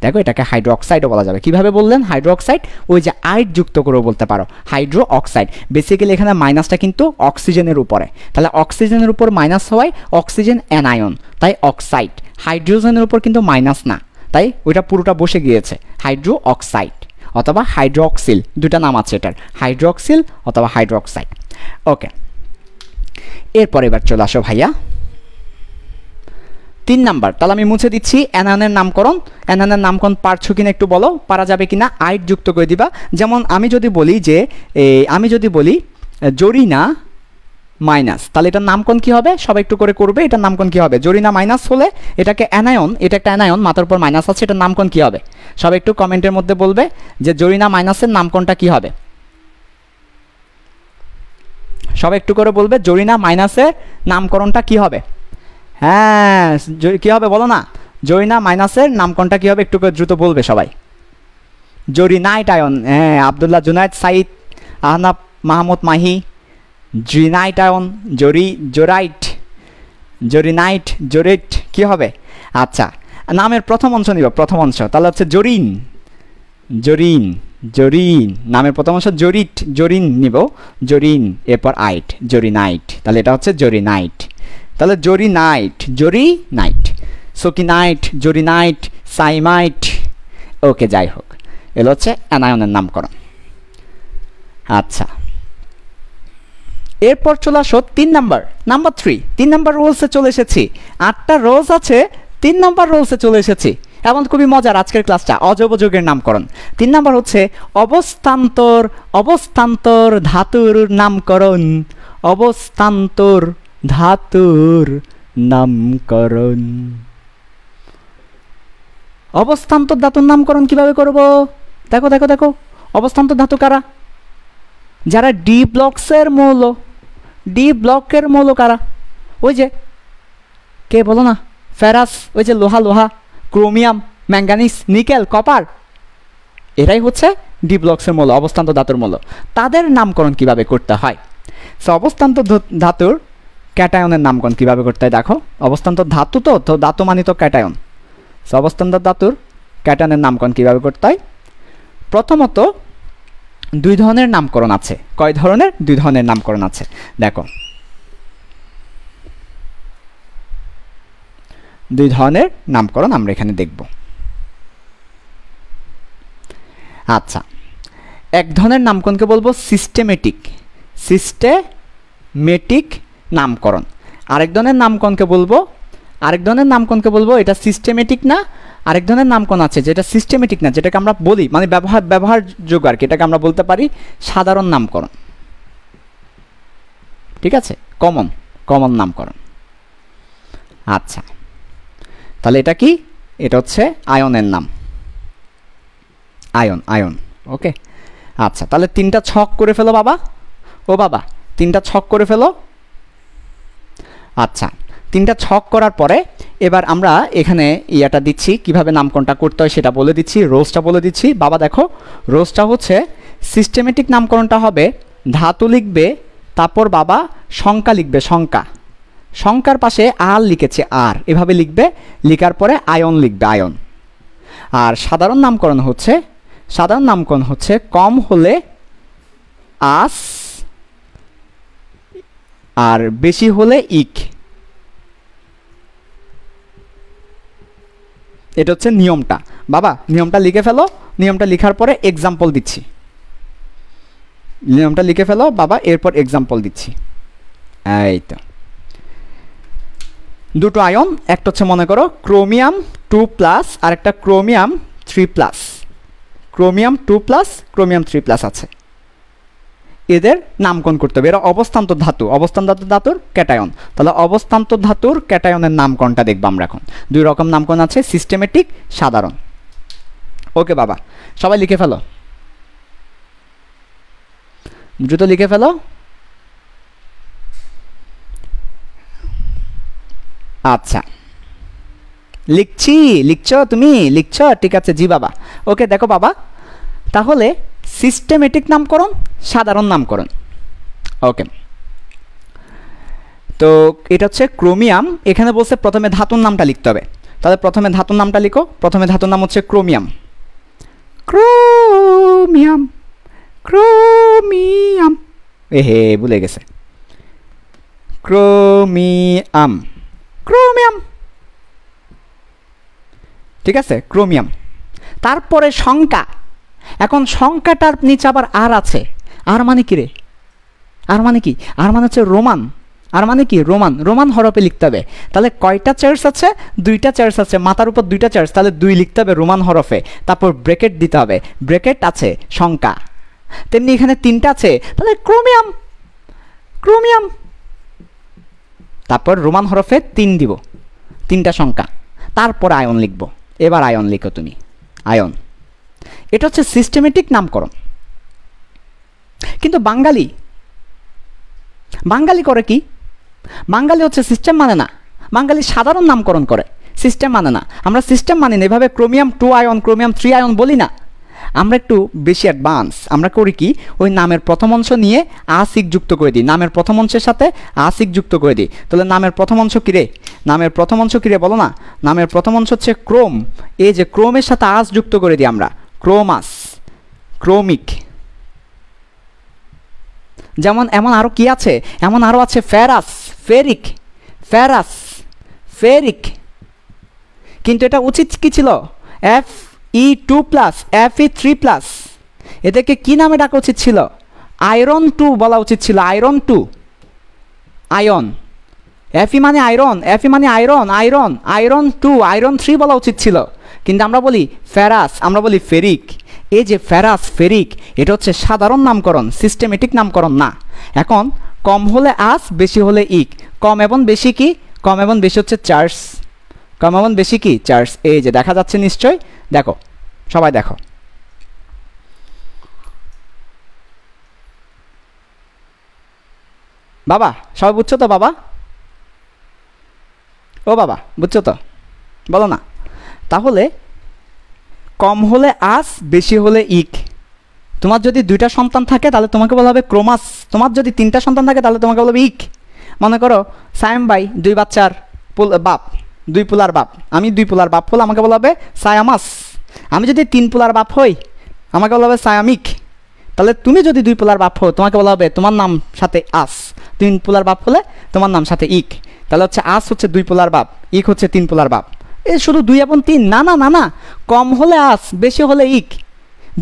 [SPEAKER 1] দেখো এটাকে হাইড্রো অক্সাইডও বলা যাবে। কিভাবে বললেন হাইড্রো অক্সাইড? ওই যে আইড যুক্ত করেও বলতে পারো হাইড্রো অক্সাইড। বেসিক্যালি এখানে মাইনাসটা কিন্তু অক্সিজেনের উপরে, তাহলে অক্সিজেনের উপর মাইনাস হওয়ায় অক্সিজেন অ্যানায়ন, তাই অক্সাইড। হাইড্রোজেনের উপর কিন্তু মাইনাস না, তাই ওইটা পুরোটা বসে গিয়েছে, হাইড্রো অক্সাইড অথবা হাইড্রোঅক্সিল, দুটা নাম আছে এটার, হাইড্রোঅক্সিল অথবা হাইড্রোঅক্সাইড। ওকে, এরপর এবার চলে আসো ভাইয়া 3 নাম্বার। তাহলে আমি মুছে দিচ্ছি অ্যানায়নের নামকরণ। অ্যানায়নের নামকরণ পারছো কিনা একটু বলো, পারা যাবে কিনা? আইট যুক্ত করে দিবা। যেমন আমি যদি বলি যে জরিনা মাইনাস, তাহলে এটার নামকরণ কি হবে? সবাই একটু করে করবে, এটার নামকরণ কি হবে? জরিনা মাইনাস হলে এটাকে অ্যানায়ন, এটা একটা অ্যানায়ন, মাথার উপর মাইনাস আছে, এটার নামকরণ কি হবে? সবাই একটু কমেন্টের মধ্যে বলবে যে জরিনা মাইনাসের নামকরণটা কি হবে। সবাই একটু করে বলবে জরিনা মাইনাসের নামকরণটা কি হবে। হ্যাঁ কি হবে বলো না? জরিনা মাইনাসের নামকরণটা কী হবে একটু করে দ্রুত বলবে সবাই। জরিনাইট আয়ন, হ্যাঁ, আবদুল্লাহ জুনায়েদ, সাইদ, আহনাব, মাহমুদ মাহি। জরিনাইট আয়ন, জোরাইট, জরিনাইট, জোরেট কী হবে? আচ্ছা, নামের প্রথম অংশ নিব, প্রথম অংশ, তাহলে হচ্ছে জরিন, জরিন, জরিন, নামের প্রথম অংশ জরিট, জরিন নিব, জরিন, এরপর আইট, জরিনাইট, তাহলে এটা হচ্ছে জরিনাইট। তাহলে জরিনাইট, জরিনাইট, সকিনাইট, জরিনাইট, সাইমাইট। ওকে, যাই হোক, এগুলো হচ্ছে অ্যানায়নের নামকরণ। আচ্ছা, এরপর চলে আসো 3 নাম্বার, নাম্বার 3, 3 নাম্বার রোলসে চলে এসেছি। 8টা রোলস আছে, 3 নাম্বার রোলসে চলে এসেছি। এমন খুবই মজার আজকের ক্লাসটা, অজব যুগের নামকরণ। 3 নাম্বার হচ্ছে অবস্থান্তর, অবস্থান্তর ধাতুর নামকরণ, অবস্থান্তর ধাতুর নামকরণ। অবস্থান্তর ধাতুর নামকরণ কিভাবে করব? দেখো দেখো দেখো, অবস্থান্তর ধাতু কারা? যারা ডি ব্লকসের মৌল, ডি ব্লকের মৌল কারা? ওই যে কে বলো না, ফেরাস, ওই যে লোহা, লোহা, ক্রোমিয়াম, ম্যাঙ্গানিজ, নিকেল, কপার, এরাই হচ্ছে ডি ব্লকসের মৌল, অবস্থান্তর ধাতুর মৌল। তাদের নামকরণ কিভাবে করতে হয়? সো অবস্থান্তর ধাতুর ক্যাটায়নের নামকরণ কিভাবে করতে হয় দেখো। অবস্থান্তর ধাতু তো ধাতু মানে তো ক্যাটায়ন। সো অবস্থান্তর ধাতুর ক্যাটায়নের নামকরণ কিভাবে করতে হয়? প্রথমত 2 ধরনের নামকরণ আছে। কয় ধরনের? 2 ধরনের নামকরণ আছে, দেখো। 2 ধরনের নামকরণ আমরা এখানে দেখব। আচ্ছা, এক ধরনের নামকরণকে বলবো সিস্টেমেটিক, সিস্টেমেটিক নামকরণ। আরেক ধরনের নামকরণকে বলবো এটা সিস্টেমেটিক না, আরেক ধরনের নামকরণ আছে যেটা সিস্টেমেটিক না, যেটাকে আমরা বলি মানে ব্যবহারযোগ্য আর কি, এটাকে আমরা বলতে পারি সাধারণ নামকরণ। ঠিক আছে, কমন নামকরণ। আচ্ছা, তাহলে এটা কি? এটা হচ্ছে আয়নের নাম, আয়ন। ওকে, আচ্ছা, তাহলে 3টা ছক করে ফেলো বাবা, ও বাবা 3টা ছক করে ফেলো। আচ্ছা, 3টা ছক করার পরে এবার আমরা এখানে ইয়াটা দিচ্ছি, কিভাবে নামকরণটা করতে হয় সেটা বলে দিচ্ছি, রোজটা বলে দিচ্ছি। বাবা দেখো, রোজটা হচ্ছে সিস্টেমেটিক নামকরণটা হবে ধাতু লিখবে, তারপর বাবা সংখ্যা লিখবে, সংখ্যার পাশে আর লিখেছে আর, এভাবে লিখবে, লিখার পরে আয়ন লিখবে, আয়ন। আর সাধারণ নামকরণ হচ্ছে কম হলে আস আর বেশি হলে ইক। এটা হচ্ছে নিয়মটা। বাবা নিয়মটা লিখে ফেলো, নিয়মটা লিখার পরে এক্সাম্পল দিচ্ছি, নিয়মটা লিখে ফেলো বাবা, এরপর এক্সাম্পল দিচ্ছি। এই তো 2টো আয়ন, একটা হচ্ছে মনে করো ক্রোমিয়াম 2+ আর একটা ক্রোমিয়াম 3+, ক্রোমিয়াম 2+, ক্রোমিয়াম 3+ আছে। এদের নামকরণ করতে হবে, এরা অবস্থান্তর ধাতুর ক্যাটায়ন। তাহলে অবস্থান্তর ধাতুর ক্যাটায়নের নামকরণটা দেখবো আমরা এখন। 2 রকম নামকরণ আছে, সিস্টেমেটিক, সাধারণ। ওকে বাবা, সবাই লিখে ফেলো, দ্রুত লিখে ফেলো। আচ্ছা, লিখছো তুমি? লিখছো? ঠিক আছে, জি বাবা। ওকে, দেখো বাবা, তাহলে সিস্টেমেটিক নামকরণ, সাধারণ নামকরণ। ওকে, তো এটা হচ্ছে ক্রোমিয়াম। এখানে বলছে প্রথমে ধাতুর নামটা লিখতে হবে, তাহলে প্রথমে ধাতুর নামটা লিখো। প্রথমে ধাতুর নাম হচ্ছে ক্রোমিয়াম, ক্রোমিয়াম, ক্রোমিয়াম, এহে ভুলে গেছে, ক্রোমিয়াম, ক্রোমিয়াম। ঠিক আছে, ক্রোমিয়াম। তারপরে সংখ্যা, এখন সংখ্যাটার নিচে আবার আর আছে। আর মানে কি রে? আর মানে কি? আর মানে হচ্ছে রোমান। আর মানে কি? রোমান। রোমান হরফে লিখতে হবে। তাহলে কয়টা চার্চ আছে? 2টা চার্চ আছে, মাথার উপর 2টা চার্চ, তাহলে 2 লিখতে হবে রোমান হরফে, তারপর ব্র্যাকেট দিতে হবে, ব্র্যাকেট আছে সংখ্যা। তেমনি এখানে 3টা আছে, তাহলে ক্রোমিয়াম, ক্রোমিয়াম, তারপর রোমান হরফে 3 দিব, 3টা সংখ্যা, তারপর আয়ন লিখব। এবার আয়ন লিখো তুমি, আয়ন। এটা হচ্ছে সিস্টেমেটিক নামকরণ। কিন্তু বাঙালি করে কি? বাঙালি হচ্ছে সিস্টেম মানে না, বাঙালি সাধারণ নামকরণ করে। সিস্টেম মানে না, আমরা সিস্টেম মানি না, এভাবে ক্রোমিয়াম 2 আয়ন ক্রোমিয়াম 3 আয়ন বলি না, আমরা একটু বেশি অ্যাডভান্স। আমরা করি কি, ওই নামের প্রথম অংশ নিয়ে আসিক যুক্ত করে দিই, নামের প্রথম অংশের সাথে আসিক যুক্ত করে দিই। তাহলে নামের প্রথম অংশ কিরে, নামের প্রথম অংশ কিরে বলো না, নামের প্রথম অংশ হচ্ছে ক্রোম, এই যে ক্রোমের সাথে আস যুক্ত করে দিই আমরা, ক্রোমাস, ক্রোমিক। যেমন এমন আরও কি আছে, এমন আরও আছে ফেরাস, ফেরিক, ফেরাস, ফেরিক। কিন্তু এটা উচিত কি ছিল, Fe2+, Fe3+, এদেরকে কি নামে ডাকা উচিত ছিল, আয়রন 2 বলা উচিত ছিল, আয়রন 2, আয়ন। Fe মানে আয়রন, Fe মানে আয়রন, আয়রন, আয়রন 2, আয়রন 3 বলা উচিত ছিল, কিন্তু আমরা বলি ফেরাস, আমরা বলি ফেরিক। এই যে ফেরাস, ফেরিক, এটা হচ্ছে সাধারণ নামকরণ, সিস্টেমেটিক নামকরণ না। এখন কম হলে আস, বেশি হলে ইক। কম এবং বেশি কি, কম এবং বেশি হচ্ছে চার্জ, কম এবং বেশি কি চার্জ। এই যে দেখা যাচ্ছে নিশ্চয়, দেখো সবাই দেখো, বাবা সবাই বুঝছো তো বাবা, ও বাবা বুঝছো তো, বলো না। তাহলে কম হলে আস, বেশি হলে ইক। তোমার যদি 2টা সন্তান থাকে তাহলে তোমাকে বলা হবে ক্রোমাস, তোমার যদি 3টা সন্তান থাকে তাহলে তোমাকে বলবে ইক। মনে করো সায়েম ভাই 2 বাচ্চার বাপ, 2 পোলার বাপ, আমি 2 পোলার বাপ হলে আমাকে বলা হবে সায়ামাস। আমি যদি 3 পোলার বাপ হই আমাকে বলা হবে সায়ামিক। তাহলে তুমি যদি 2 পোলার বাপ হো তোমাকে বলা হবে তোমার নাম সাথে আস, 3 পোলার বাপ হলে তোমার নাম সাথে ইক। তাহলে হচ্ছে আস হচ্ছে 2 পোলার বাপ, ইক হচ্ছে 3 পোলার বাপ। এই শুধু 2 এবং 3 না, না না না, কম হলে আস, বেশি হলে ইক।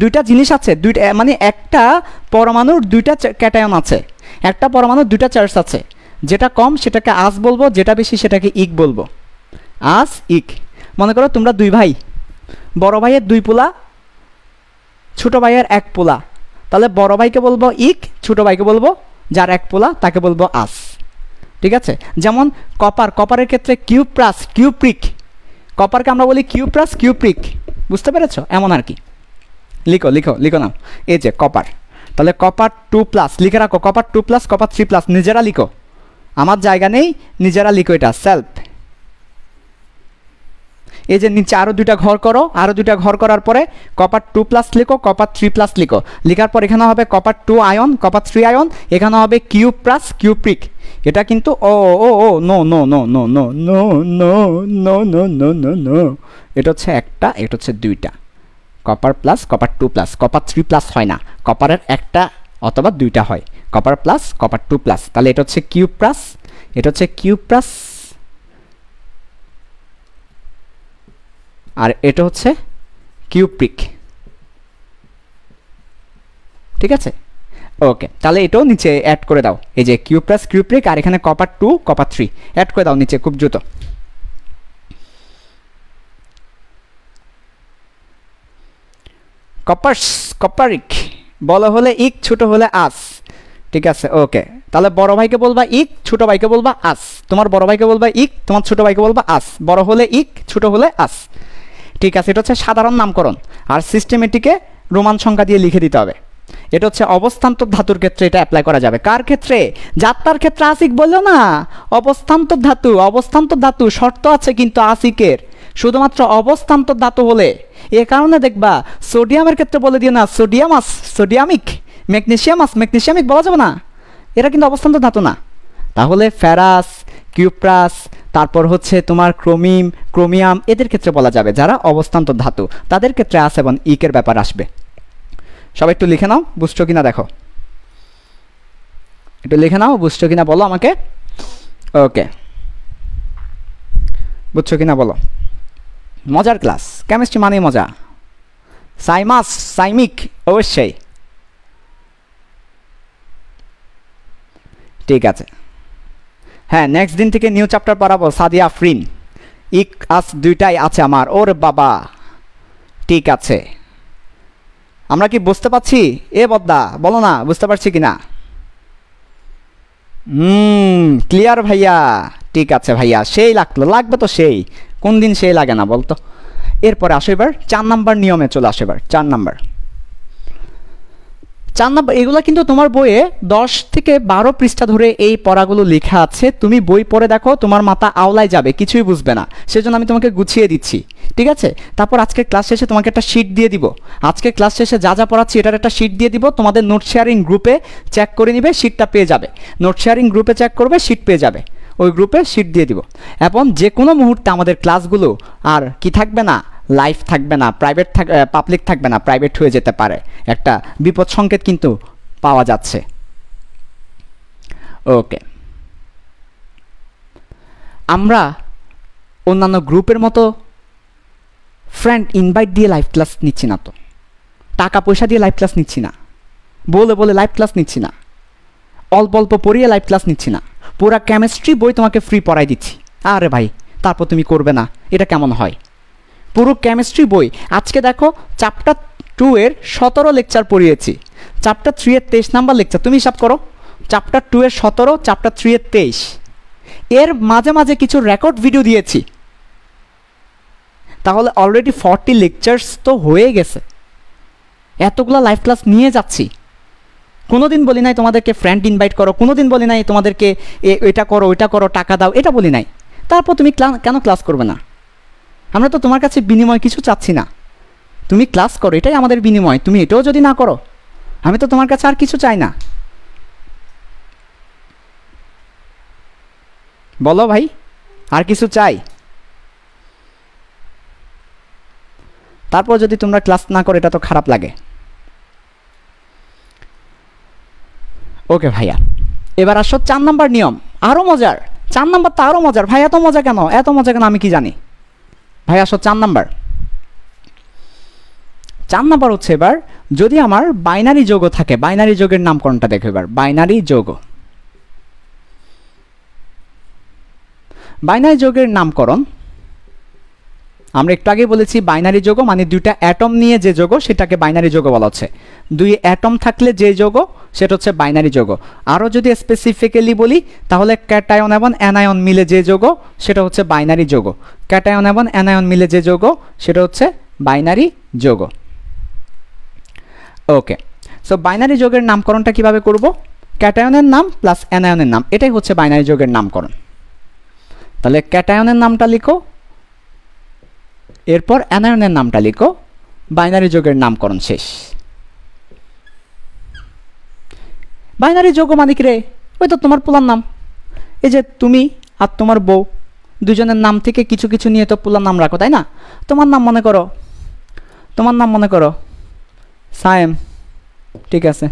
[SPEAKER 1] 2টা জিনিস আছে, মানে একটা পরমাণুর 2টা ক্যাটায়ন আছে, একটা পরমাণুর 2টা চার্জ আছে, যেটা কম সেটাকে আস বলবো, যেটা বেশি সেটাকে ইক বলবো, আস ইক। মনে করো তোমরা 2 ভাই, বড় ভাইয়ের 2 পোলা, ছোট ভাইয়ের 1 পোলা, তাহলে বড় ভাইকে বলবো ইক, ছোট ভাইকে বলবো যার 1 পোলা তাকে বলবো আস। ঠিক আছে, যেমন কপার, কপারের ক্ষেত্রে কিউপ্রাস, কিউপ্রিক, কপারকে আমরা বলি কিউপ্রাস, কিউপ্রিক, বুঝতে পেরেছ? এমন আর কি। লিখো লিখো লিখো নাও, এই যে কপার, তাহলে কপার 2+, লিখে রাখো, কপার 2+, কপার 3+, নিজেরা লিখো, আমার জায়গা নেই, নিজেরা লিখো, এটা সেলফ। এই যে নিচে আরও 2টা ঘর করো, আরও 2টা ঘর করার পরে কপার 2+ লিখো, কপার 3+ লিখো, লেখার পর এখানে হবে কপার 2 আয়ন, কপার 3 আয়ন, এখানে হবে কিউপ্রাস, কিউপ্রিক। এটা কিন্তু oh oh oh no no no no no no no no no no no no, এটা হচ্ছে একটা, এটা হচ্ছে 2টা, কপার প্লাস কপার 2+, কপার 3+ হয় না, কপারের একটা অথবা 2টা হয়, কপার প্লাস কপার 2+। তাহলে এটা হচ্ছে কিউপ্রাস, এটা হচ্ছে কিউপ্রাস, আর এটা হচ্ছে কিউপ্রিক। ঠিক আছে, ওকে। তাহলে এটাও নিচে অ্যাড করে দাও, এই যে কিউপ্রাস, কিউপ্রিক, আর এখানে কপার 2, কপার 3 অ্যাড করে দাও নিচে খুব দ্রুত। কপার্স, কপারিক, বড় হলে ইক, ছোট হলে আস। ঠিক আছে, ওকে। তাহলে বড় ভাইকে বলবা ইক, ছোট ভাইকে বলবা আস, তোমার বড় ভাইকে বলবা ইক, তোমার ছোট ভাইকে বলবা আস, বড় হলে ইক, ছোট হলে আস। ঠিক আছে, এটা হচ্ছে সাধারণ নামকরণ, আর সিস্টেমেটিকে রোমান সংখ্যা দিয়ে লিখে দিতে হবে। এটা হচ্ছে অবস্থান্তর ধাতুর ক্ষেত্রে এটা অ্যাপ্লাই করা যাবে। কার ক্ষেত্রে? যাত্রার ক্ষেত্রে আসিক বললো না, অবস্থান্তর ধাতু, অবস্থান্তর ধাতু শর্ত আছে কিন্তু আসিকের, শুধুমাত্র অবস্থান্তর ধাতু হলে। এ কারণে দেখবা সোডিয়ামের ক্ষেত্রে বলে দিও না সোডিয়ামাস, সোডিয়ামিক, ম্যাগনেসিয়ামাস, ম্যাগনেসিয়ামিক বলা যাবে না, এরা কিন্তু অবস্থান্তর ধাতু না। তাহলে ফেরাস, কিউপ্রাস, তারপর হচ্ছে তোমার ক্রোমিম, ক্রোমিয়াম, এদের ক্ষেত্রে বলা যাবে যারা অবস্থান্তর ধাতু, তাদের ক্ষেত্রে আস এবং ইকের ব্যাপার আসবে। সবাই একটু লিখে নাও, বুঝছো কিনা দেখো, একটু লিখে নাও, বুঝছো কিনা বলো আমাকে। ওকে, বুঝছো কিনা বলো। মজার ক্লাস, কেমিস্ট্রি মানেই মজা। সাইমাস, সাইমিক, অবশ্যই। ঠিক আছে, হ্যাঁ, নেক্সট দিন থেকে নিউ চ্যাপ্টার পড়াবো, সাদিয়া আফরিন, ইক আস 2টাই আছে আমার, ওর বাবা। ঠিক আছে, আমরা কি বুঝতে পারছি? এ বদ্দা বলো না, বুঝতে পারছি কিনা? ক্লিয়ার ভাইয়া? ঠিক আছে ভাইয়া, সেই লাগলো, লাগবে তো সেই, কোন দিন সেই লাগে না বলতো। এরপরে আসো এবার 4 নাম্বার নিয়মে চলে আসো। এবার 4 নাম্বার, 4 নাম্বার এগুলো কিন্তু তোমার বইয়ে 10 থেকে 12 পৃষ্ঠা ধরে এই পড়াগুলো লেখা আছে। তুমি বই পড়ে দেখো, তোমার মাথা আওলায় যাবে, কিছুই বুঝবে না। সেজন্য আমি তোমাকে গুছিয়ে দিচ্ছি, ঠিক আছে? তারপর আজকের ক্লাস শেষে তোমাকে একটা শিট দিয়ে দিব। আজকে ক্লাস শেষে যা যা পড়াচ্ছি এটার একটা শিট দিয়ে দিব। তোমাদের নোট শেয়ারিং গ্রুপে চেক করে নিবে, শিটটা পেয়ে যাবে। নোট শেয়ারিং গ্রুপে চেক করবে, শিট পেয়ে যাবে। ওই গ্রুপে শিট দিয়ে দিব। এবং যে কোনো মুহূর্তে আমাদের ক্লাসগুলো আর কি থাকবে না, লাইভ থাকবে না, পাবলিক থাকবে না, প্রাইভেট হয়ে যেতে পারে। একটা বিপদ সংকেত কিন্তু পাওয়া যাচ্ছে। ওকে, আমরা অন্যান্য গ্রুপের মতো ফ্রেন্ড ইনভাইট দিয়ে লাইভ ক্লাস নিচ্ছি না, তো টাকা পয়সা দিয়ে লাইভ ক্লাস নিচ্ছি না, বলে বলে লাইভ ক্লাস নিচ্ছি না, অল্প অল্প পড়িয়ে লাইভ ক্লাস নিচ্ছি না। পুরা কেমিস্ট্রি বই তোমাকে ফ্রি পড়াই দিচ্ছি। আরে ভাই, তারপর তুমি করবে না, এটা কেমন হয়? পুরো কেমিস্ট্রি বই। আজকে দেখো চ্যাপ্টার 2 এর 17 লেকচার পড়িয়েছি, চ্যাপ্টার 3 এর 23 নাম্বার লেকচার। তুমি হিসাব করো, চ্যাপ্টার 2 এর 17, চ্যাপ্টার 3 এর 23। এর মাঝে মাঝে কিছু রেকর্ড ভিডিও দিয়েছি, তাহলে অলরেডি 40 লেকচার্স তো হয়ে গেছে। এতগুলো লাইভ ক্লাস নিয়ে যাচ্ছি। কোনোদিন বলি নাই তোমাদেরকে ফ্রেন্ড ইনভাইট করো, কোনোদিন বলি নাই তোমাদেরকে এটা করো ওইটা করো, টাকা দাও, এটা বলি নাই। তারপর তুমি কেন ক্লাস করবে না? আমরা তো তোমার কাছে বিনিময় কিছু চাচ্ছি না, তুমি ক্লাস করো, এটাই আমাদের বিনিময়। তুমি এটাও যদি না করো, আমি তো তোমার কাছে আর কিছু চাই না। বলো ভাই, আর কিছু চাই? তারপর যদি তোমরা ক্লাস না করো, এটা তো খারাপ লাগে। ওকে ভাইয়া, এবার আসো 4 নাম্বার নিয়ম। আরও মজার, 4 নাম্বার তো আরও মজার। ভাই এত মজা কেন, এত মজা কেন, আমি কি জানি? ভাই আসো 4 নাম্বার। 4 নাম্বার হচ্ছে এবার যদি আমার বাইনারি যোগ থাকে, বাইনারি যোগের নামকরণটা দেখো এবার। বাইনারি যোগ, বাইনারি যোগের নামকরণ আমরা একটু আগে বলেছি। বাইনারি যোগ মানে দুইটা অ্যাটম নিয়ে যে যোগ, সেটাকে বাইনারি যোগ বলা হচ্ছে। 2 অ্যাটম থাকলে যে যোগ, সেটা হচ্ছে বাইনারি যোগ। আরও যদি স্পেসিফিক্যালি বলি, তাহলে ক্যাটায়ন এবং অ্যানায়ন মিলে যে যোগ, সেটা হচ্ছে বাইনারি যোগ। ক্যাটায়ন এবং অ্যানায়ন মিলে যে যোগ, সেটা হচ্ছে বাইনারি যোগ। ওকে, সো বাইনারি যোগের নামকরণটা কিভাবে করব? ক্যাটায়নের নাম প্লাস অ্যানায়নের নাম, এটাই হচ্ছে বাইনারি যোগের নামকরণ। তাহলে ক্যাটায়নের নামটা লিখো, এরপর অ্যানায়নের নামটা লিখো, বাইনারি যোগের নামকরণ শেষ। বাইনারি যোগ মানে কি রে? ওই তো তোমার পুলার নাম। এই যে তুমি আর তোমার বউ দুজনের নাম থেকে কিছু কিছু নিয়ে তো পুলার নাম রাখো, তাই না? তোমার নাম মনে করো সায়েম, ঠিক আছে।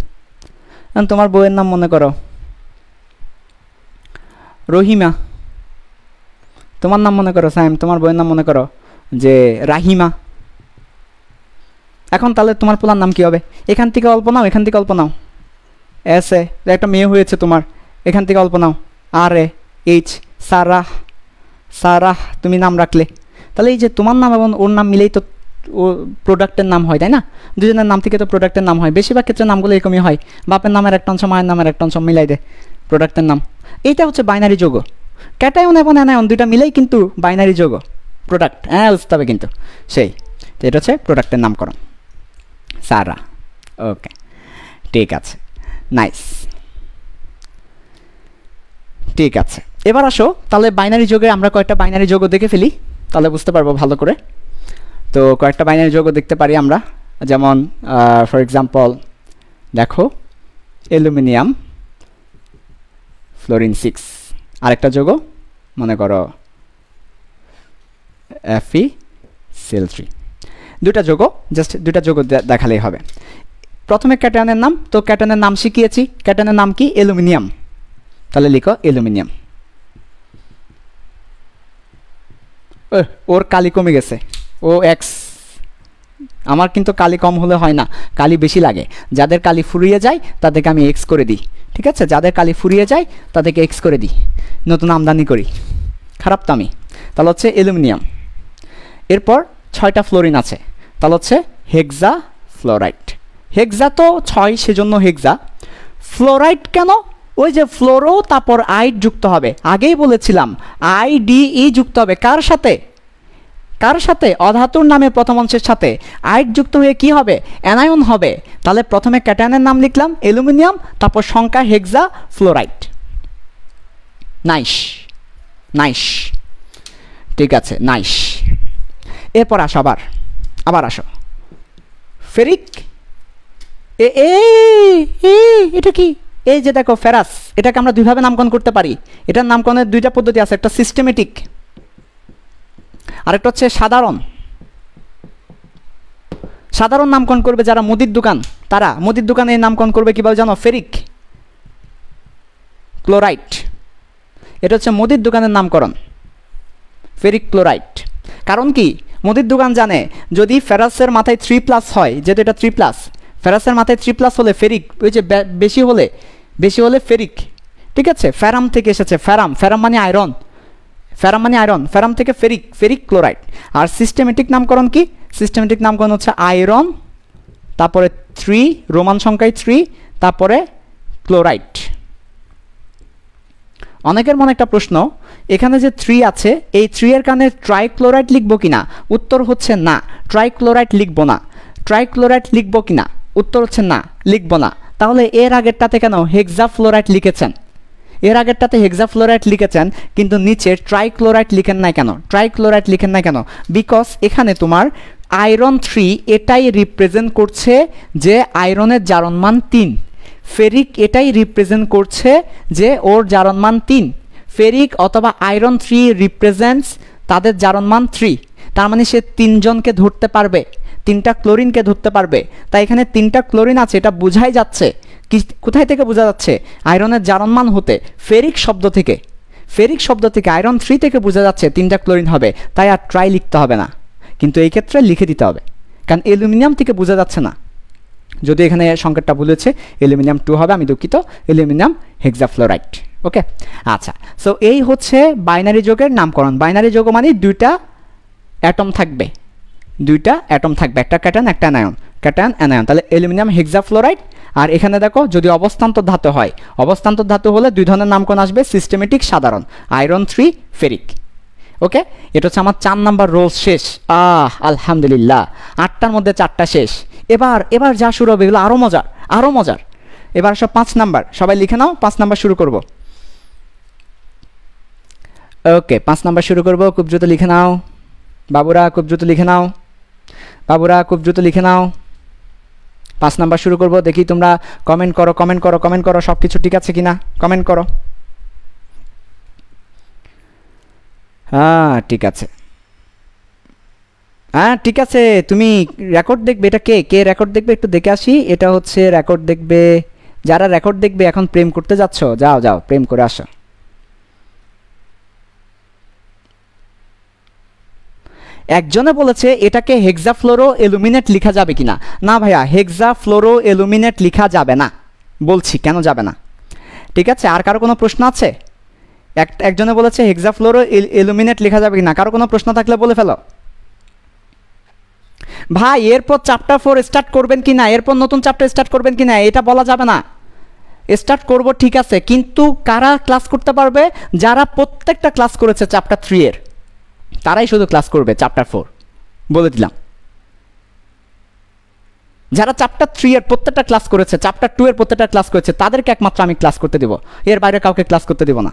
[SPEAKER 1] তোমার বউয়ের নাম মনে করো রহিমা, তোমার নাম মনে করো সায়েম, তোমার বউয়ের নাম মনে করো যে রাহিমা। এখন তাহলে তোমার পুলার নাম কি হবে? এখান থেকে অল্প নাও, এখান থেকে অল্প নাও। এস এ, একটা মেয়ে হয়েছে তোমার, এখান থেকে অল্প নাও। আর এ এইচ, সারাহ, সারাহ তুমি নাম রাখলে। তাহলে এই যে তোমার নাম এবং ওর নাম মিলেই তো ও প্রোডাক্টের নাম হয়, তাই না? দুজনের নাম থেকে তো প্রোডাক্টের নাম হয়। বেশিরভাগ ক্ষেত্রে নামগুলো এরকমই হয়, বাপের নামের একটা অংশ, মায়ের নামের একটা অংশ মিলাই দেয় প্রোডাক্টের নাম। এইটা হচ্ছে বাইনারি যোগ। ক্যাটায়ন এবং অ্যানায়ন দুইটা মিলেই কিন্তু বাইনারি যোগ, প্রোডাক্ট। হ্যাঁ, বুঝতে হবে কিন্তু সেই। তো এটা হচ্ছে প্রোডাক্টের নামকরণ, সারা। ওকে, ঠিক আছে, নাইস, ঠিক আছে। এবার আসো তাহলে বাইনারি যোগে আমরা কয়েকটা বাইনারি যোগ দেখে ফেলি, তাহলে বুঝতে পারবো ভালো করে। তো কয়েকটা বাইনারি যোগ দেখতে পারি আমরা, যেমন ফর এক্সাম্পল দেখো অ্যালুমিনিয়াম ফ্লোরিন 6, আরেকটা যোগ মনে করো FeCl3। দুটা যোগ, জাস্ট দুটা যোগ দেখালেই হবে। প্রথমে ক্যাটায়নের নাম, তো ক্যাটায়নের নাম শিখিয়েছি। ক্যাটায়নের নাম কি? অ্যালুমিনিয়াম। তাহলে লিখো অ্যালুমিনিয়াম। ওর কালি কমে গেছে, ও এক্স। আমার কিন্তু কালি কম হলে হয় না, কালি বেশি লাগে। যাদের কালি ফুরিয়ে যায় তাদেরকে আমি এক্স করে দিই, ঠিক আছে? যাদের কালি ফুরিয়ে যায় তাদেরকে এক্স করে দিই, নতুন আমদানি করি। খারাপ তো আমি। তাহলে হচ্ছে অ্যালুমিনিয়াম। এরপর 6টা ফ্লোরিন আছে, তাহলে হচ্ছে হেক্সা ফ্লোরাইড। হেক্সা তো 6, সেজন্য হেক্সা। ফ্লোরাইড কেন? ওই যে ফ্লোরো তারপর আইড যুক্ত হবে, আগেই বলেছিলাম IDE যুক্ত হবে। কার সাথে? কার সাথে? অধাতুর নামে প্রথম অংশের সাথে আইট যুক্ত হয়ে কি হবে? অ্যানায়ন হবে। তাহলে প্রথমে ক্যাটায়নের নাম লিখলাম অ্যালুমিনিয়াম, তারপর সংখ্যা হেক্সা ফ্লোরাইড। নাইস নাইস, ঠিক আছে, নাইস। এরপর আসো, আবার আসো ফেরিক। এটা কি? এই যে দেখো ফেরাস, এটাকে আমরা দুইভাবে নামকরণ করতে পারি। এটার নামকরণের দুইটা পদ্ধতি আছে, একটা সিস্টেমেটিক, আরেকটা হচ্ছে সাধারণ। সাধারণ নামকরণ করবে যারা মুদির দোকান, তারা মুদির দোকানে নামকরণ করবে কিভাবে জানো? Ferric chloride. এটা হচ্ছে মুদির দোকানের নামকরণ, ফেরিক ক্লোরাইড। কারণ কি? মুদির দোকান জানে যদি ফেরাসের মাথায় 3+ হয়, যেহেতু এটা 3+, ফেরাসের মাথায় 3+ হলে ফেরিক, ওই যে বেশি হলে ফেরিক, ঠিক আছে। ফেরাম থেকে এসেছে, ফেরাম মানে আয়রন, ফেরাম থেকে ফেরিক ক্লোরাইড। আর সিস্টেমেটিক নামকরণ কি? সিস্টেমেটিক নামকরণ হচ্ছে আয়রন, তারপরে 3, রোমান সংখ্যায় 3, তারপরে ক্লোরাইড। অনেকের মনে একটা প্রশ্ন, এখানে যে 3 আছে, এই 3 এর কারণে ট্রাইক্লোরাইড লিখবো কিনা? উত্তর হচ্ছে না, ট্রাইক্লোরাইড লিখবো না। ট্রাইক্লোরাইড লিখবো কিনা? উত্তর হচ্ছে না, লিখবো না। তাহলে এর আগেরটাতে কেন হেক্সাফ্লোরাইড লিখেছেন? এর আগেরটাতে হেক্সাফ্লোরাইড লিখেছেন, কিন্তু নিচে ট্রাইক্লোরাইড লিখেন নাই কেন? ট্রাইক্লোরাইড লিখেন নাই কেন? বিকজ এখানে তোমার আয়রন 3 এটাই রিপ্রেজেন্ট করছে যে আয়রনের জারণমান 3, ফেরিক এটাই রিপ্রেজেন্ট করছে যে ওর জারণমান 3। ফেরিক অথবা আয়রন 3 রিপ্রেজেন্টস তাদের জারণমান 3, তার মানে সে 3 জনকে ধরতে পারবে, 3টা ক্লোরিনকে ধরতে পারবে। তাই এখানে 3টা ক্লোরিন আছে, এটা বোঝাই যাচ্ছে। কোথায় থেকে বোঝা যাচ্ছে? আয়রনের জারণমান হতে, ফেরিক শব্দ থেকে আয়রন 3 থেকে বোঝা যাচ্ছে 3টা ক্লোরিন হবে। তাই আর ট্রাই লিখতে হবে না, কিন্তু এই ক্ষেত্রে লিখে দিতে হবে, কারণ অ্যালুমিনিয়াম থেকে বোঝা যাচ্ছে না। যদি এখানে সংকেতটা ভুল হয়েছে, অ্যালুমিনিয়াম 2 হবে, আমি দুঃখিত, অ্যালুমিনিয়াম হেক্সাফ্লোরাইড। ওকে, আচ্ছা। সো এই হচ্ছে বাইনারি যৌগের নামকরণ। বাইনারি যৌগ মানে দুইটা অ্যাটম থাকবে, একটা ক্যাটায়ন একটা অ্যানায়ন, তাহলে অ্যালুমিনিয়াম হেক্সাফ্লোরাইড। আর এখানে দেখো যদি অবস্থান্তর ধাতু হয়, অবস্থান্তর ধাতু হলে দুই ধরনের নামকরণ আসবে, সিস্টেমেটিক, সাধারণ। Iron 3 ferric. ওকে, এটা হচ্ছে আমার 4 নাম্বার রোল শেষ। আলহামদুলিল্লাহ, 8টার মধ্যে 4টা শেষ। এবার যা শুরু হবে এগুলো আরো মজার। এবার সব 5 নাম্বার, সবাই লিখে নাও। 5 নাম্বার শুরু করব। ওকে, 5 নাম্বার শুরু করব। খুব দ্রুত লিখে নাও বাবুরা, খুব দ্রুত লিখে নাও 5 নাম্বার শুরু করব। দেখি তোমরা কমেন্ট করো, সব কিছু ঠিক আছে কিনা কমেন্ট করো। হ্যাঁ ঠিক আছে, ঠিক আছে। তুমি রেকর্ড দেখবে, এটা কে রেকর্ড দেখবে একটু দেখে আসি। এটা হচ্ছে রেকর্ড দেখবে, যারা রেকর্ড দেখবে এখন প্রেম করতে যাচ্ছ, যাও প্রেম করে আসো। একজনে বলেছে এটাকে হেক্সাফ্লোরো অ্যালুমিনেট লেখা যাবে কিনা? না ভাইয়া, হেক্সাফ্লোরো অ্যালুমিনেট লেখা যাবে না, বলছি কেন যাবে না। ঠিক আছে, আর কারো কোনো প্রশ্ন আছে? একজনে বলেছে হেক্সাফ্লোরো অ্যালুমিনেট লেখা যাবে কিনা, কারো কোনো প্রশ্ন থাকলে বলে ফেলো। ভাই এরপর চ্যাপ্টার 4 স্টার্ট করবেন কিনা, এরপর নতুন চ্যাপ্টার স্টার্ট করবেন কিনা এটা বলা যাবে না। স্টার্ট করব ঠিক আছে, কিন্তু কারা ক্লাস করতে পারবে? যারা প্রত্যেকটা ক্লাস করেছে চ্যাপ্টার 3 এর, তারাই শুধু ক্লাস করবে চ্যাপ্টার 4, বলে দিলাম। যারা চ্যাপ্টার 3 এর প্রত্যেকটা ক্লাস করেছে, চ্যাপ্টার 2 এর প্রত্যেকটা ক্লাস করেছে, তাদেরকে একমাত্র আমি ক্লাস করতে দেব, এর বাইরে কাউকে ক্লাস করতে দেব না।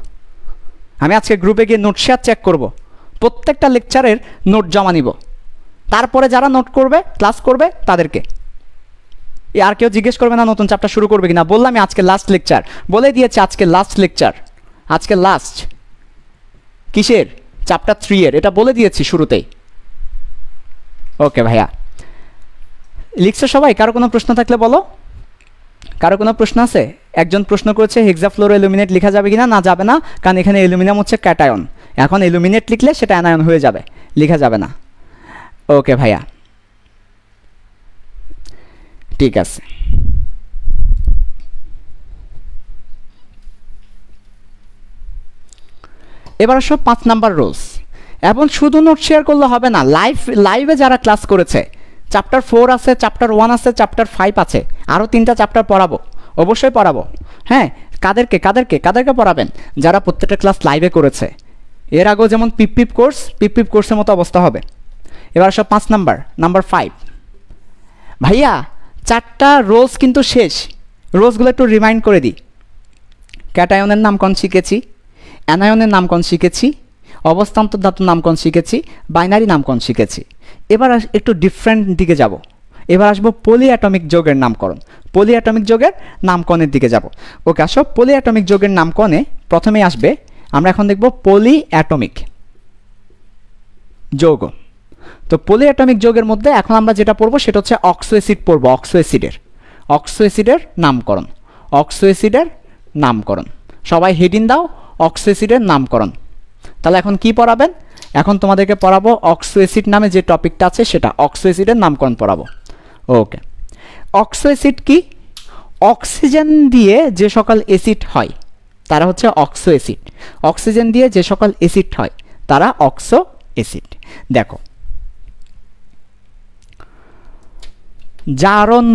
[SPEAKER 1] আমি আজকে গ্রুপে গিয়ে নোট শেয়ার চেক করব, প্রত্যেকটা লেকচারের নোট জমা নিব, তারপরে যারা নোট করবে ক্লাস করবে তাদেরকে। আর কেউ জিজ্ঞেস করবে না নতুন চ্যাপ্টার শুরু করবে কিনা। বললাম আমি আজকে লাস্ট লেকচার, বলে দিয়েছে আজকে লাস্ট লেকচার, আজকে লাস্ট কিসের? চ্যাপ্টার 3 এর, এটা বলে দিয়েছি শুরুতেই। ওকে ভাইয়া, লিখছো সবাই? কারো কোনো প্রশ্ন থাকলে বলো। কারো কোনো প্রশ্ন আছে? একজন প্রশ্ন করেছে হেক্সাফ্লোরো অ্যালুমিনেট লেখা যাবে কিনা। না, যাবে না, কারণ এখানে অ্যালুমিনিয়াম হচ্ছে ক্যাটায়ন, এখন অ্যালুমিনেট লিখলে সেটা অ্যানায়ন হয়ে যাবে, লেখা যাবে না। ওকে ভাইয়া, ঠিক আছে। এবার আসো 5 নাম্বার রুলস। এখন শুধু নোট শেয়ার করলে হবে না, লাইভে যারা ক্লাস করেছে, চ্যাপ্টার 4 আছে, চ্যাপ্টার 1 আছে, চ্যাপ্টার 5 আছে, আরও 3টা চ্যাপ্টার পড়াবো, অবশ্যই পড়াবো। হ্যাঁ, কাদেরকে পড়াবেন? যারা প্রত্যেকটা ক্লাস লাইভে করেছে। এর আগেও যেমন পিপ কোর্সের মতো অবস্থা হবে। এবার আসো 5 নাম্বার, নাম্বার 5। ভাইয়া 4টা রোলস কিন্তু শেষ, রোলসগুলো একটু রিমাইন্ড করে দিই। ক্যাটায়নের নামকরণ শিখেছি, অ্যানায়নের নামকরণ শিখেছি, অবস্থান্তর ধাতুর নামকরণ শিখেছি, বাইনারি নামকরণ শিখেছি। এবার একটু ডিফারেন্ট দিকে যাব, এবার আসবো পলিঅ্যাটমিক যৌগের নামকরণ, পলিঅ্যাটমিক যৌগের নামকরণের দিকে যাব। ওকে, আসো পলিঅ্যাটমিক যৌগের নামকরণে প্রথমেই আসবে, আমরা এখন দেখব পলিঅ্যাটমিক যৌগ। তো পলিঅ্যাটমিক যৌগের মধ্যে এখন আমরা যেটা পড়বো সেটা হচ্ছে অক্সো অ্যাসিড পড়বো, অক্সো অ্যাসিডের নামকরণ, অক্সো অ্যাসিডের নামকরণ। সবাই হেডিং দাও, অক্সো অ্যাসিডের নামকরণ। তাহলে এখন কি পড়াবেন? এখন তোমাদেরকে পড়াবো অক্সো অ্যাসিড নামে যে টপিকটা আছে সেটা, অক্সো অ্যাসিডের নামকরণ পড়াবো। ওকে, অক্সো অ্যাসিড কি? অক্সিজেন দিয়ে যে সকল অ্যাসিড হয় তারা হচ্ছে অক্সো অ্যাসিড। অক্সিজেন দিয়ে যে সকল অ্যাসিড হয় তারা অক্সো অ্যাসিড। দেখো, জারণ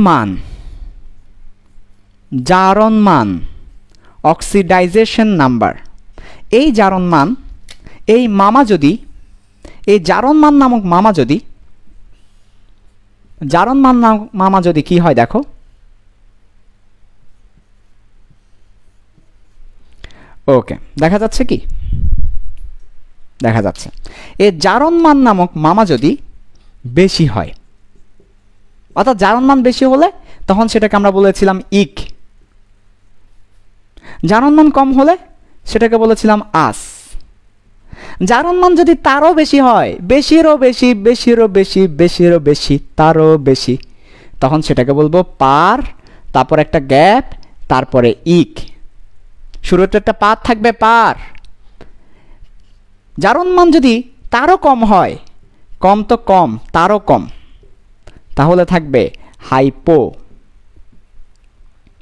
[SPEAKER 1] মান, অক্সিডাইজেশন নাম্বার, এই জারণ মান, এই মামা যদি, এই জারণ মান নামক মামা যদি, জারণ মান নামক মামা যদি কি হয় দেখো, ওকে দেখা যাচ্ছে কি? দেখা যাচ্ছে। এই জারণ মান নামক মামা যদি বেশি হয়, অর্থাৎ জারণ মান বেশি হলে তখন সেটাকে আমরা বলেছিলাম ইক। জারণ মান কম হলে সেটাকে বলেছিলাম আস। জারণ মান যদি তারও বেশি হয়, বেশিরও বেশি, বেশিরও বেশি, বেশিরও বেশি, তারও বেশি, তখন সেটাকে বলবো পার, তারপর একটা গ্যাপ, তারপরে ইক। শুরুতে একটা পার থাকবে, পার। জারণ মান যদি তারও কম হয়, কম তো কম, তারও কম, তাহলে থাকবে হাইপো,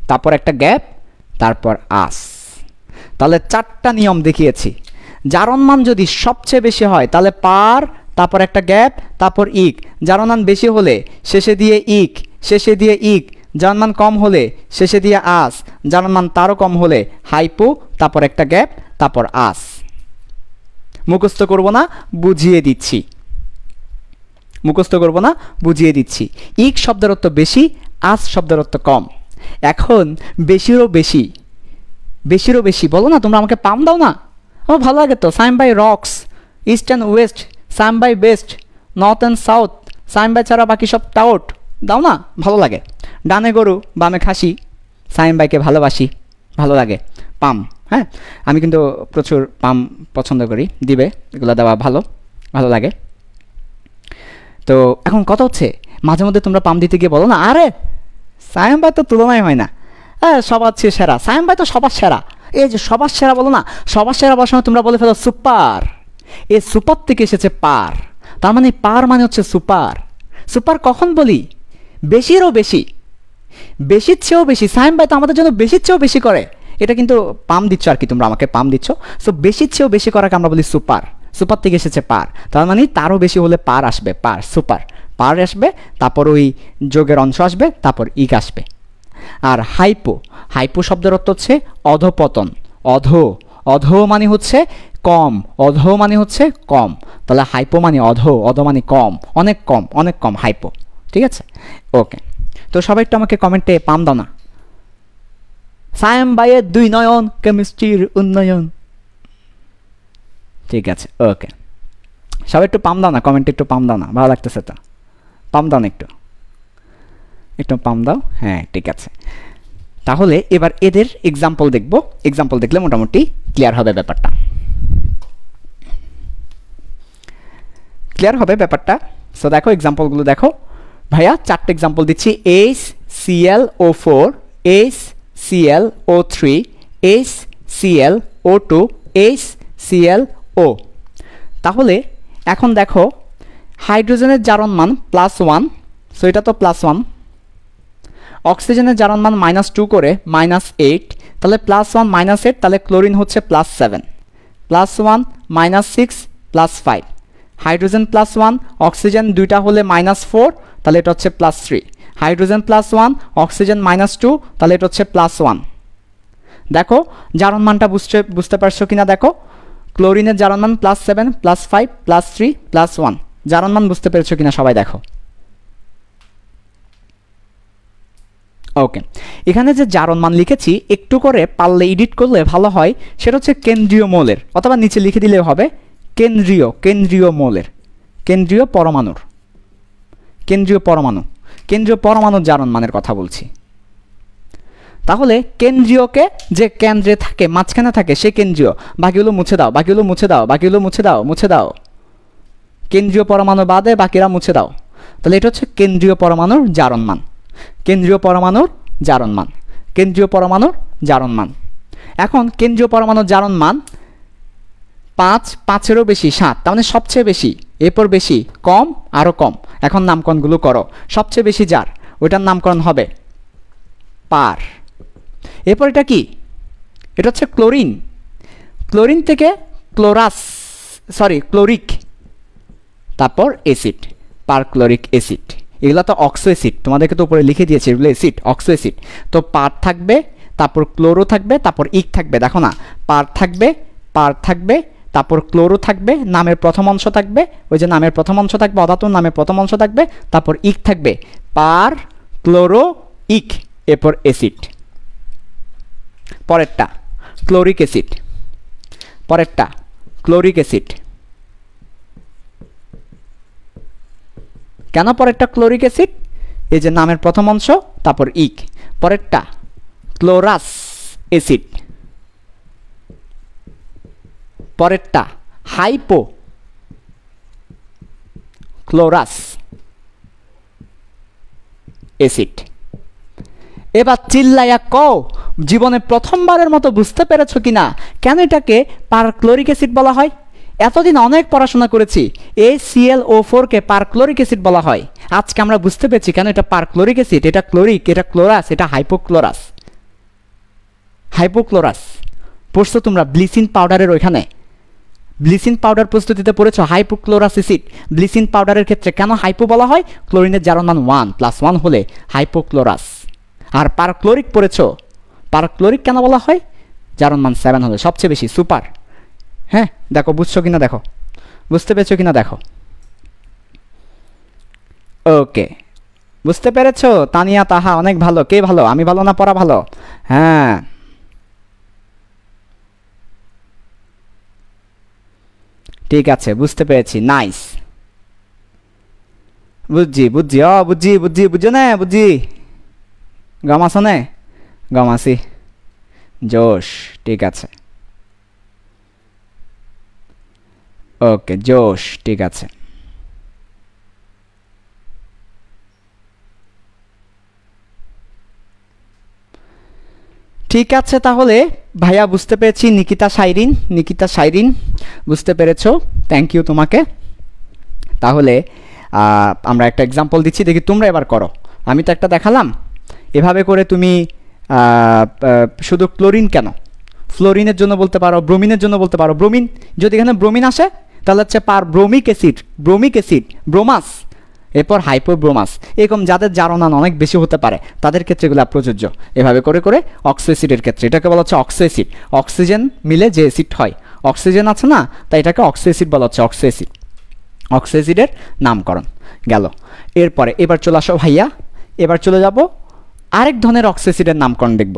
[SPEAKER 1] তারপর একটা গ্যাপ, তারপর আস। তাহলে 4টা নিয়ম দেখিয়েছি। জারণ মান যদি সবচেয়ে বেশি হয় তাহলে পার, তারপর একটা গ্যাপ, তারপর ইক। জারণ মান বেশি হলে শেষে দিয়ে ইক, শেষে দিয়ে ইক। জারণ মান কম হলে শেষে দিয়ে আস। জারণ মান তারও কম হলে হাইপো, তারপর একটা গ্যাপ, তারপর আস। মুখস্থ করব না, বুঝিয়ে দিচ্ছি। মুখস্থ করব না, বুঝিয়ে দিচ্ছি। ইক শব্দের অর্থ বেশি, আস শব্দের অর্থ কম। এখন বেশিরও বেশি, বেশিরও বেশি বলো না, তোমরা আমাকে পাম দাও না, আমার ভালো লাগে তো। সাইম বাই রক্স, ইস্ট অ্যান্ড ওয়েস্ট, সাইম বাই বেস্ট, নর্থ অ্যান্ড সাউথ, সাইম বাই ছাড়া বাকি সব টাউট, দাও না, ভালো লাগে। ডানে গরু বামে খাসি, সাইম বাইকে ভালোবাসি, ভালো লাগে। পাম, হ্যাঁ আমি কিন্তু প্রচুর পাম পছন্দ করি, দিবে, এগুলো দেওয়া ভালো, ভালো লাগে। তো এখন কথা হচ্ছে, মাঝে মধ্যে তোমরা পাম দিতে গিয়ে বলো না, আরে সাইম বাই তো তুলনায় হয় না, হ্যাঁ সবার চেয়ে সেরা, সাইম বাই তো সবার সেরা। এই যে সবার সেরা বলো না, সবার সেরা বলার সময় তোমরা বলে ফেলো সুপার। এই সুপার থেকে এসেছে পার, তার মানে পার মানে হচ্ছে সুপার। সুপার কখন বলি? বেশিরও বেশি, বেশির চেয়েও বেশি। সাইম বাই তো আমাদের জন্য বেশির চেয়েও বেশি করে, এটা কিন্তু পাম দিচ্ছ আর কি, তোমরা আমাকে পাম দিচ্ছ। সো বেশির চেয়েও বেশি করাকে আমরা বলি সুপার। সুপার থেকে এসেছে পার, তার মানে তারও বেশি হলে পার আসবে, পার, সুপার। পার আসবে, তারপর ওই যোগের অংশ আসবে, তারপর ইক আসবে। আর হাইপো, হাইপো শব্দের অর্থ হচ্ছে অধপতন, অধো, অধো মানে হচ্ছে কম, অধো মানে হচ্ছে কম। তাহলে হাইপো মানে অধো, অধো মানে কম, অনেক কম, অনেক কম, হাইপো। ঠিক আছে, ওকে। তো সবাই একটু আমাকে কমেন্টে পাম দাও না। সায়েম বাইয়ের 2 নয়ন, কেমিস্ট্রির উন্নয়ন। ঠিক আছে, ওকে। সবাই একটু পাম দাও না, কমেন্টে একটু পাম দাও না, ভালো লাগতেছে তো। পাম দাও না, একটু একটু পাম দাও, হ্যাঁ ঠিক আছে। তাহলে এবার এদের এক্সাম্পল দেখব, এক্সাম্পল দেখলে মোটামুটি ক্লিয়ার হবে ব্যাপারটা, ক্লিয়ার হবে ব্যাপারটা। সো দেখো এক্সাম্পলগুলো দেখো ভাইয়া, 4টে এক্সাম্পল দিচ্ছি। HClO4, HClO3, HClO2, HClO। তাহলে এখন দেখো হাইড্রোজেনের জারণ মান +1, সো এটা তো +1। অক্সিজেনের জারণ মান -2 করে -8, তাহলে +1 -8, তাহলে ক্লোরিন হচ্ছে +7, +1 -6 +5। হাইড্রোজেন +1, অক্সিজেন দুইটা হলে -4, তাহলে এটা হচ্ছে +3। হাইড্রোজেন +1, অক্সিজেন -2, তাহলে এটা হচ্ছে +1। দেখো জারণ মানটা বুঝতে পারছো কিনা দেখো। ক্লোরিনের জারণ মান +7 +5 +3 +1, জারণ মান বুঝতে পেরেছো কিনা সবাই দেখো। ওকে, এখানে যে জারণ মান লিখেছি একটু করে পারলে এডিট করলে ভালো হয়, সেটা হচ্ছে কেন্দ্রীয় মৌলের, অথবা নিচে লিখে দিলেও হবে কেন্দ্রীয় মৌলের, কেন্দ্রীয় পরমাণুর জারণ মানের কথা বলছি। তাহলে কেন্দ্রীয়কে যে কেন্দ্রে থাকে, মাঝখানে থাকে, সে কেন্দ্রীয়। বাকিগুলো মুছে দাও। কেন্দ্রীয় পরমাণু বাদে বাকিরা মুছে দাও। তাহলে এটা হচ্ছে কেন্দ্রীয় পরমাণুর জারণ মান। এখন কেন্দ্রীয় পরমাণুর জারণ মান 5, 5-এরও বেশি, 7, তার মানে সবচেয়ে বেশি, এরপর বেশি, কম, আরও কম। এখন নামকরণগুলো করো। সবচেয়ে বেশি যার, ওইটার নামকরণ হবে পার। এরপর এটা কি? এটা হচ্ছে ক্লোরিন থেকে ক্লোরিক, তারপর অ্যাসিড, পারক্লোরিক অ্যাসিড। এগুলো তো অক্সো অ্যাসিড, তোমাদেরকে তো উপরে লিখে দিয়েছে এগুলো অ্যাসিড, অক্সো অ্যাসিড। তো পার থাকবে, তারপর ক্লোরো থাকবে, তারপর ইক থাকবে। দেখো না, পার থাকবে, তারপর ক্লোরো থাকবে, নামের প্রথম অংশ থাকবে, ওই যে নামের প্রথম অংশ থাকবে, অধাতুর নামের প্রথম অংশ থাকবে, তারপর ইক থাকবে, পার, ক্লোরো, ইক, এরপর অ্যাসিড। পরেরটা ক্লোরিক অ্যাসিড। কেন পরেরটা ক্লোরিক অ্যাসিড? এই যে নামের প্রথম অংশ, তারপর ইক। পরেরটা ক্লোরাস অ্যাসিড। পরেরটা হাইপোক্লোরাস অ্যাসিড। এবার চিল্লাইয়া কও, জীবনে প্রথমবারের মতো বুঝতে পেরেছো কিনা কেন এটাকে পারক্লোরিক অ্যাসিড বলা হয়? এতদিন অনেক পড়াশোনা করেছি, AClO4 কে পারক্লোরিক অ্যাসিড বলা হয়। আজকে আমরা বুঝতে পেরেছি কেন এটা পারক্লোরিক অ্যাসিড, এটা ক্লোরিক, এটা ক্লোরাস, এটা হাইপোক্লোরাস। পড়ছো তোমরা ব্লিচিং পাউডারের ওইখানে, ব্লিচিং পাউডার প্রস্তুতিতে পড়েছো হাইপোক্লোরাস অ্যাসিড। ব্লিচিং পাউডারের ক্ষেত্রে কেন হাইপো বলা হয়? ক্লোরিনের জারণ মান 1 + 1 হলে হাইপোক্লোরাস। আর পারক্লোরিক পড়েছো, পারক্লোরিক কেন বলা হয়? জারণ মান 7 হলে, সবচেয়ে বেশি, সুপার। হ্যাঁ, দেখো বুঝছো কিনা, দেখো বুঝতে পেরেছো কিনা দেখো। ওকে, বুঝতে পেরেছো? তানিয়া, তাহা, অনেক ভালো। কে ভালো? আমি ভালো না পড়া ভালো? হ্যাঁ, ঠিক আছে, বুঝতে পেরেছি, নাইস। বুঝছি বুঝছো না? বুঝছি, গমাছো না? গমাসি, জোশ, ঠিক আছে। ওকে, জোশ, ঠিক আছে। ঠিক আছে, তাহলে ভাইয়া বুঝতে পেরেছি। নিকিতা সাইরিন বুঝতে পেরেছো, থ্যাংক ইউ তোমাকে। তাহলে আমরা একটা এক্সাম্পল দিচ্ছি, দেখি তোমরা এবার করো। আমি তো একটা দেখালাম, এভাবে করে তুমি শুধু ক্লোরিন কেন, ফ্লোরিনের জন্য বলতে পারো, ব্রোমিনের জন্য বলতে পারো। ব্রোমিন, যদি এখানে ব্রোমিন আসে তাহলে হচ্ছে ব্রোমিক অ্যাসিড, ব্রোমাস, এরপর হাইপোব্রোমাস। এরকম যাদের জারণ মান অনেক বেশি হতে পারে তাদের ক্ষেত্রে এগুলো প্রযোজ্য। এভাবে করে করে অক্সো অ্যাসিডের ক্ষেত্রে এটাকে বলা হচ্ছে অক্সো অ্যাসিড। অক্সিজেন মিলে যে অ্যাসিড হয়, অক্সিজেন আছে না, তাই এটাকে অক্সো অ্যাসিড বলা হচ্ছে, অক্সো অ্যাসিডের নামকরণ গেল। এরপরে এবার চলে আসো ভাইয়া, এবার চলে যাব আরেক ধরনের অক্সো অ্যাসিডের নামকরণ দেখব।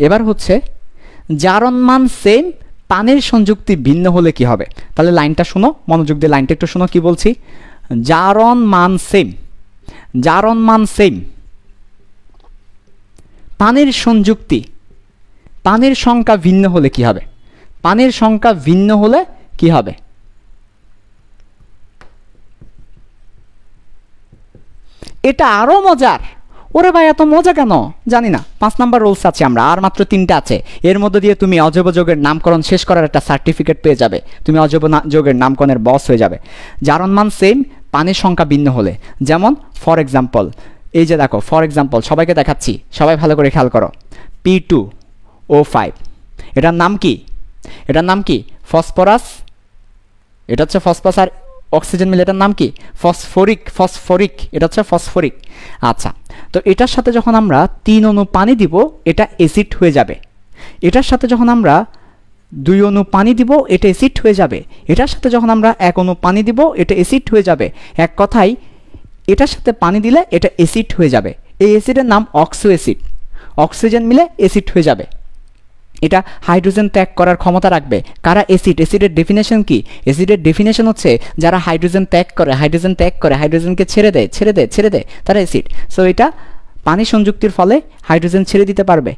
[SPEAKER 1] এবার হচ্ছে জারণ মান সেম, পানির সংযুক্তি ভিন্ন হলে কি হবে? তাহলে লাইনটা শোনো, মনোযোগ দিয়ে লাইনটা একটু শোনো কি বলছি। জারণ মান সেম, পানির সংযুক্তি, পানির সংখ্যা ভিন্ন হলে কি হবে? পানির সংখ্যা ভিন্ন হলে কি হবে? এটা আরো মজার। ওরে ভাই, এত মজা কেন জানি না। 5 নাম্বার রুলস আছে, আমরা আর মাত্র 3টা আছে। এর মধ্যে দিয়ে তুমি অজৈব যৌগের নামকরণ শেষ করার একটা সার্টিফিকেট পেয়ে যাবে, তুমি অজৈব যৌগের নামকরণের বস হয়ে যাবে। জারণ মান সেম, পানির সংখ্যা ভিন্ন হলে। যেমন ফর এক্সাম্পল, এই যে দেখো, ফর এক্সাম্পল সবাইকে দেখাচ্ছি, সবাই ভালো করে খেয়াল করো। P2O5, এটার নাম কি? এটার নাম কি? ফসফরাস। এটা হচ্ছে ফসফরাস আর অক্সিজেন মিলে এটার নাম কি? ফসফরিক। এটা হচ্ছে ফসফরিক। আচ্ছা, তো এটার সাথে যখন আমরা 3 অণু পানি দিব, এটা অ্যাসিড হয়ে যাবে। এটার সাথে যখন আমরা 2 অণু পানি দিব, এটা অ্যাসিড হয়ে যাবে। এটার সাথে যখন আমরা 1 অণু পানি দিব, এটা অ্যাসিড হয়ে যাবে। এক কথায় এটার সাথে পানি দিলে এটা অ্যাসিড হয়ে যাবে। এই অ্যাসিডের নাম অক্সো অ্যাসিড। অক্সিজেন মিলে অ্যাসিড হয়ে যাবে। এটা হাইড্রোজেন ত্যাগ করার ক্ষমতা রাখবে। কারা অ্যাসিড? অ্যাসিডের ডেফিনেশন কি? অ্যাসিডের ডেফিনেশন হচ্ছে যারা হাইড্রোজেন ত্যাগ করে, হাইড্রোজেনকে ছেড়ে দেয়, তারা অ্যাসিড। সো এটা পানি সংযুক্তির ফলে হাইড্রোজেন ছেড়ে দিতে পারবে,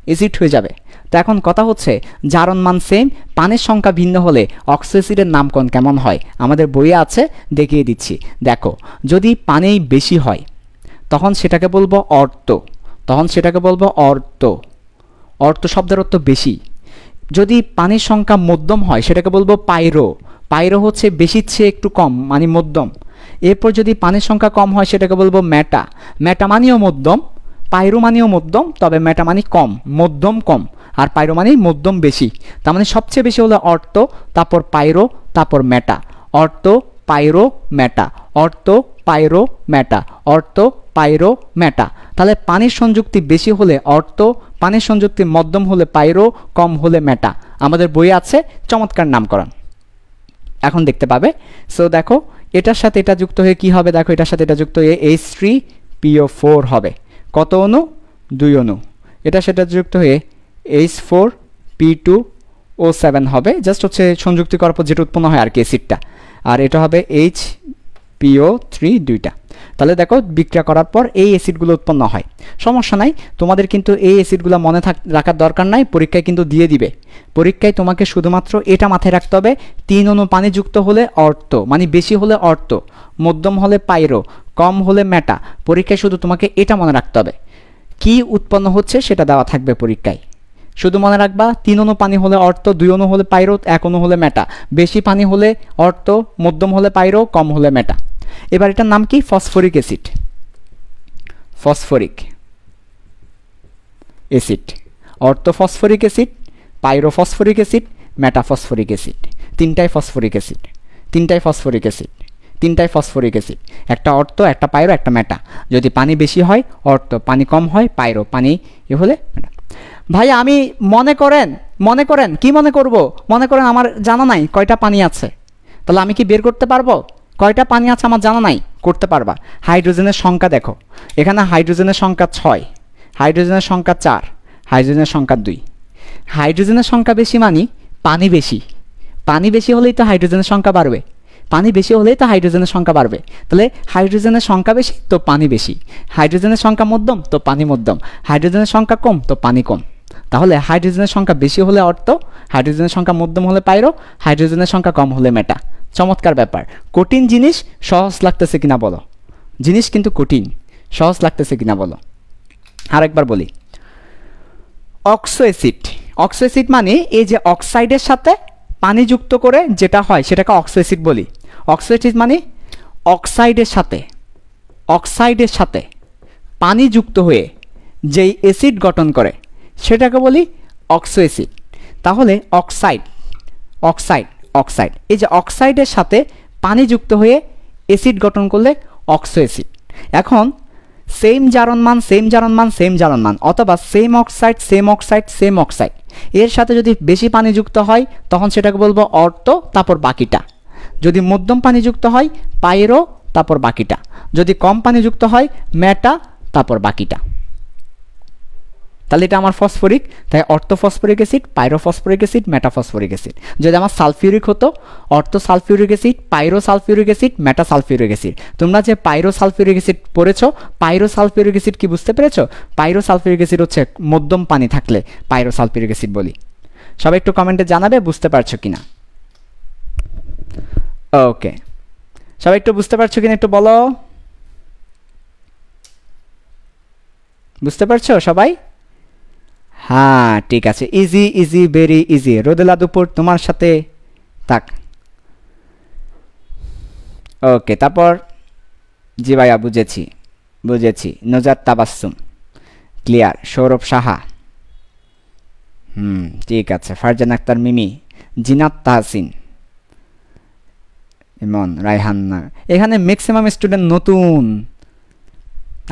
[SPEAKER 1] অ্যাসিড হয়ে যাবে। তো এখন কথা হচ্ছে জারণ মান সেম, পানির সংখ্যা ভিন্ন হলে অক্সো অ্যাসিডের নামকরণ কেমন হয়? আমাদের বইয়ে আছে, দেখিয়ে দিচ্ছি। দেখো, যদি পানি বেশি হয় তখন সেটাকে বলবো অর্ত, অর্ত শব্দের অর্থ বেশি। যদি পানির সংখ্যা মধ্যম হয় সেটাকে বলবো পাইরো হচ্ছে বেশির চেয়ে একটু কম, মানে মধ্যম। এরপর যদি পানির সংখ্যা কম হয় সেটাকে বলবো ম্যাটা মানেও মধ্যম, পাইরো মানেও মধ্যম, তবে ম্যাটা মানে কম, মধ্যম কম, আর পাইরো মানে মধ্যম বেশি। তার মানে সবচেয়ে বেশি হলো অর্ত, তারপর পাইরো, তারপর ম্যাটা। অর্ত পাইরো ম্যাটা। তাহলে পানির সংযুক্তি বেশি হলে অর্ত, পানির সংযুক্তি মধ্যম হলে পাইরো, কম হলে ম্যাটা। আমাদের বইয়ে আছে চমৎকার নামকরণ, এখন দেখতে পাবে। সো দেখো, এটার সাথে এটা যুক্ত হয়ে কি হবে? দেখো, এটার সাথে এটা যুক্ত হয়ে H3PO4 হবে। কত অণু? 2 অণু। এটার সাথে যুক্ত হয়ে H4P2O7 হবে। জাস্ট হচ্ছে সংযুক্তি করার পর যেটা উৎপন্ন হয় আর কি, অ্যাসিডটা। আর এটা হবে HPO3 দুইটা। তাহলে দেখো, বিক্রিয়া করার পর এই অ্যাসিডগুলো উৎপন্ন হয়। সমস্যা নাই, তোমাদের কিন্তু এই অ্যাসিডগুলো মনে রাখার দরকার নাই, পরীক্ষায় কিন্তু দিয়ে দিবে। পরীক্ষায় তোমাকে শুধুমাত্র এটা মাথায় রাখতে হবে, 3 অণু পানি যুক্ত হলে অর্ত, মানে বেশি হলে অর্ত, মধ্যম হলে পাইরো, কম হলে ম্যাটা। পরীক্ষায় শুধু তোমাকে এটা মনে রাখতে হবে, কি উৎপন্ন হচ্ছে সেটা দেওয়া থাকবে পরীক্ষায়। শুধু মনে রাখবা 3 অণু পানি হলে অর্ত, 2 অণু হলে পাইরো, 1 অণু হলে ম্যাটা। বেশি পানি হলে অর্ত, মধ্যম হলে পাইরো, কম হলে ম্যাটা। এবার এটার নাম কি? Phosphoric acid. অর্থ phosphoric acid, পাইরো phosphoric acid, মেটাফসফরিক acid. তিনটাই ফসফরিক অ্যাসিড। একটা অর্থ, একটা পাইরো, একটা মেটা। যদি পানি বেশি হয় অর্থ, পানি কম হয় পাইরো, পানি এ হলে মেটা। ভাই আমি মনে করেন কি মনে করব? মনে করেন আমার জানা নাই কয়টা পানি আছে, তাহলে আমি কি বের করতে পারবো কয়টা পানি আছে? আমার জানা নাই, করতে পারবা। হাইড্রোজেনের সংখ্যা দেখো, এখানে হাইড্রোজেনের সংখ্যা 6, হাইড্রোজেনের সংখ্যা 4, হাইড্রোজেনের সংখ্যা 2। হাইড্রোজেনের সংখ্যা বেশি মানে পানি বেশি হলেই তো হাইড্রোজেনের সংখ্যা বাড়বে, তাহলে হাইড্রোজেনের সংখ্যা বেশি তো পানি বেশি, হাইড্রোজেনের সংখ্যা মধ্যম তো পানি মধ্যম, হাইড্রোজেনের সংখ্যা কম তো পানি কম। তাহলে হাইড্রোজেনের সংখ্যা বেশি হলে অর্থ, হাইড্রোজেনের সংখ্যা মধ্যম হলে পাইরো, হাইড্রোজেনের সংখ্যা কম হলে মেটা। চমৎকার ব্যাপার। কঠিন জিনিস সহজ লাগতেছে কিনা বলো? জিনিস কিন্তু কঠিন, সহজ লাগতেছে কিনা বলো? আরেকবার বলি, অক্সো অ্যাসিড মানে এই যে অক্সাইডের সাথে পানি যুক্ত করে যেটা হয় সেটাকে অক্সো অ্যাসিড বলি। অক্সো অ্যাসিড মানে অক্সাইডের সাথে পানি যুক্ত হয়ে যেই অ্যাসিড গঠন করে সেটাকে বলি অক্সো অ্যাসিড। তাহলে অক্সাইড এই যে অক্সাইডের সাথে পানি যুক্ত হয়ে অ্যাসিড গঠন করলে অক্সো অ্যাসিড। এখন সেম জারণ মান অথবা সেম অক্সাইড এর সাথে যদি বেশি পানি যুক্ত হয় তখন সেটাকে বলবো অর্থ, তারপর বাকিটা। যদি মধ্যম পানি যুক্ত হয় পাইরো, তারপর বাকিটা। যদি কম পানি যুক্ত হয় মেটা, তারপর বাকিটা। তাহলে এটা আমার ফসফরিক, তাই অর্থোফসফরিক অ্যাসিড, পাইরোফসফরিক অ্যাসিড, মেটাফসফরিক অ্যাসিড। যদি আমার সালফিউরিক হতো অর্থোসালফিউরিক অ্যাসিড, পাইরোসালফিউরিক অ্যাসিড, মেটাসালফিউরিক অ্যাসিড। তোমরা যে পাইরোসালফিউরিক অ্যাসিড পড়েছো, পাইরোসালফিউরিক অ্যাসিড কি বুঝতে পেরেছো? পাইরোসালফিউরিক অ্যাসিড হচ্ছে মধ্যম পানি থাকলে পাইরোসালফিউরিক অ্যাসিড বলি। সবাই একটু কমেন্টে জানাবে বুঝতে পারছো কিনা। ওকে, সবাই একটু বুঝতে পারছো কিনা একটু বলো। বুঝতে পারছো সবাই? হ্যাঁ ঠিক আছে, ইজি ভেরি ইজি। রোদেলা দুপুর তোমার সাথে থাক। ওকে, তারপর জি ভাইয়া বুঝেছি। নজার তাবাসসুম ক্লিয়ার। সৌরভ সাহা ঠিক আছে। ফারজান আক্তার মিমি, জিনাত তাহসিন, ইমন রায়হান। এখানে ম্যাক্সিমাম স্টুডেন্ট নতুন,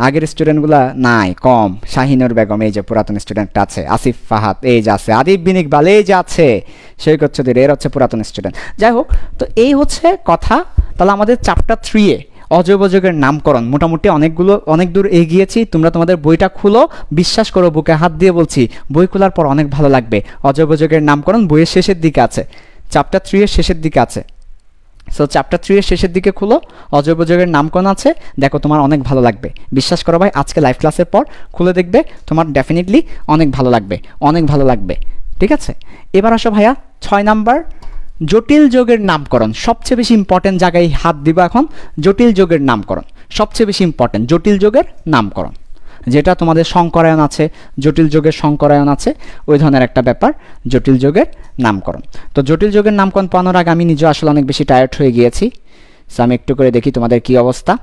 [SPEAKER 1] আগের স্টুডেন্টগুলা নাই, কম। শাহিনুর বেগম, এই যে পুরাতন স্টুডেন্টটা আছে। আসিফ ফাহাদ, এই যে আছে। আদিব বিন ইকবাল, এই যে আছে। সৈকত চৌধুরী, এর হচ্ছে পুরাতন স্টুডেন্ট। যাই হোক, তো এই হচ্ছে কথা। তাহলে আমাদের চ্যাপ্টার 3-এ অজৈবযোগের নামকরণ মোটামুটি অনেক দূর এগিয়েছি। তোমরা তোমাদের বইটা খুলো, বিশ্বাস করো, বুকে হাত দিয়ে বলছি, বই খোলার পর অনেক ভালো লাগবে। অজৈবযোগের নামকরণ বইয়ের শেষের দিকে আছে, চ্যাপ্টার 3-এর শেষের দিকে আছে। সো চ্যাপ্টার 3-এর শেষের দিকে খুলো, অজৈবযোগের নামকরণ আছে, দেখো তোমার অনেক ভালো লাগবে। বিশ্বাস করো ভাই, আজকে লাইভ ক্লাসের পর খুলে দেখবে, তোমার ডেফিনেটলি অনেক ভালো লাগবে, অনেক ভালো লাগবে। ঠিক আছে, এবার আসো ভাইয়া 6 নাম্বার, জটিল যোগের নামকরণ। সবচেয়ে বেশি ইম্পর্টেন্ট জায়গায় হাত দিব এখন। জটিল যোগের নামকরণ সবচেয়ে বেশি ইম্পর্টেন্ট। জটিল যোগের নামকরণ, যেটা তোমাদের সংকরায়ন আছে, জটিল যোগের সংকরায়ন আছে, ওই ধরনের একটা ব্যাপার জটিল যোগের নামকরণ। তো জটিল যোগের নামকরণ পাওয়ানোর আগে আমি নিজেও আসলে অনেক বেশি টায়ার্ড হয়ে গিয়েছি। সো আমি একটু করে দেখি তোমাদের কি অবস্থা।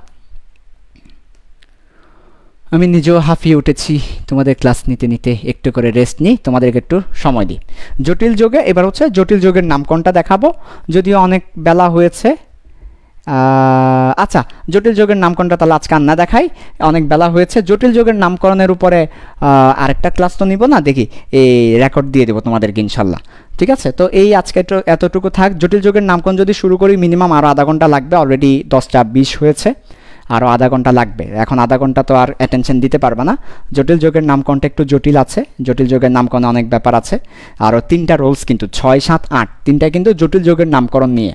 [SPEAKER 1] আমি নিজেও হাঁফিয়ে উঠেছি তোমাদের ক্লাস নিতে নিতে। একটু করে রেস্ট নিই, তোমাদেরকে একটু সময় দিই। জটিল যোগে এবার হচ্ছে জটিল যোগের নামকরণটা দেখাবো, যদিও অনেক বেলা হয়েছে। আচ্ছা, জটিল যোগের নামকরণটা তাহলে আজকে আর না দেখাই, অনেক বেলা হয়েছে। জটিল যোগের নামকরণের উপরে আরেকটা ক্লাস তো নিব না, দেখি এই রেকর্ড দিয়ে দেবো তোমাদেরকে ইনশাল্লাহ। ঠিক আছে, তো এই আজকে এতটুকু থাক। জটিল যোগের নামকরণ যদি শুরু করি মিনিমাম আরও আধা ঘন্টা লাগবে। অলরেডি 10:20 হয়েছে, আরও আধা ঘন্টা লাগবে। এখন আধা ঘন্টা তো আর অ্যাটেনশন দিতে পারবে না। জটিল যোগের নামকরণটা একটু জটিল আছে, জটিল যোগের নামকরণে অনেক ব্যাপার আছে। আরও 3টা রোলস কিন্তু 6, 7, 8 3টা কিন্তু জটিল যোগের নামকরণ নিয়ে।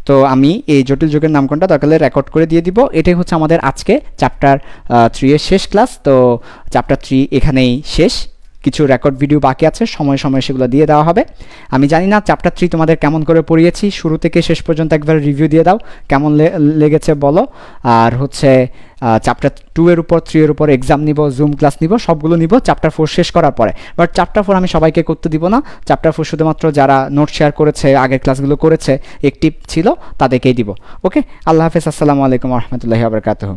[SPEAKER 1] তো আমি এই জটিল যোগের নামকরণটা দরকার হলে রেকর্ড করে দিয়ে দিব। এটাই হচ্ছে আমাদের আজকে চ্যাপ্টার 3-এর শেষ ক্লাস। তো চ্যাপ্টার 3 এখানেই শেষ। কিছু রেকর্ড ভিডিও বাকি আছে, সময় সময় সেগুলো দিয়ে দেওয়া হবে। আমি জানি না চ্যাপ্টার 3 তোমাদের কেমন করে পড়িয়েছি, শুরু থেকে শেষ পর্যন্ত একবার রিভিউ দিয়ে দাও, কেমন লেগেছে বলো। আর হচ্ছে চ্যাপ্টার 2-এর উপর 3-এর উপর এক্সাম নিব, জুম ক্লাস নিব, সবগুলো নিব চ্যাপ্টার 4 শেষ করার পরে। বাট চ্যাপ্টার 4 আমি সবাইকে করতে দিব না। চ্যাপ্টার 4 শুধুমাত্র যারা নোট শেয়ার করেছে, আগের ক্লাসগুলো করেছে, অ্যাক্টিভ ছিল, তাদেরকেই দিব। ওকে, আল্লাহ হাফেজ, আসসালামু আলাইকুম ওয়া রাহমাতুল্লাহি ওয়া বারাকাতুহু।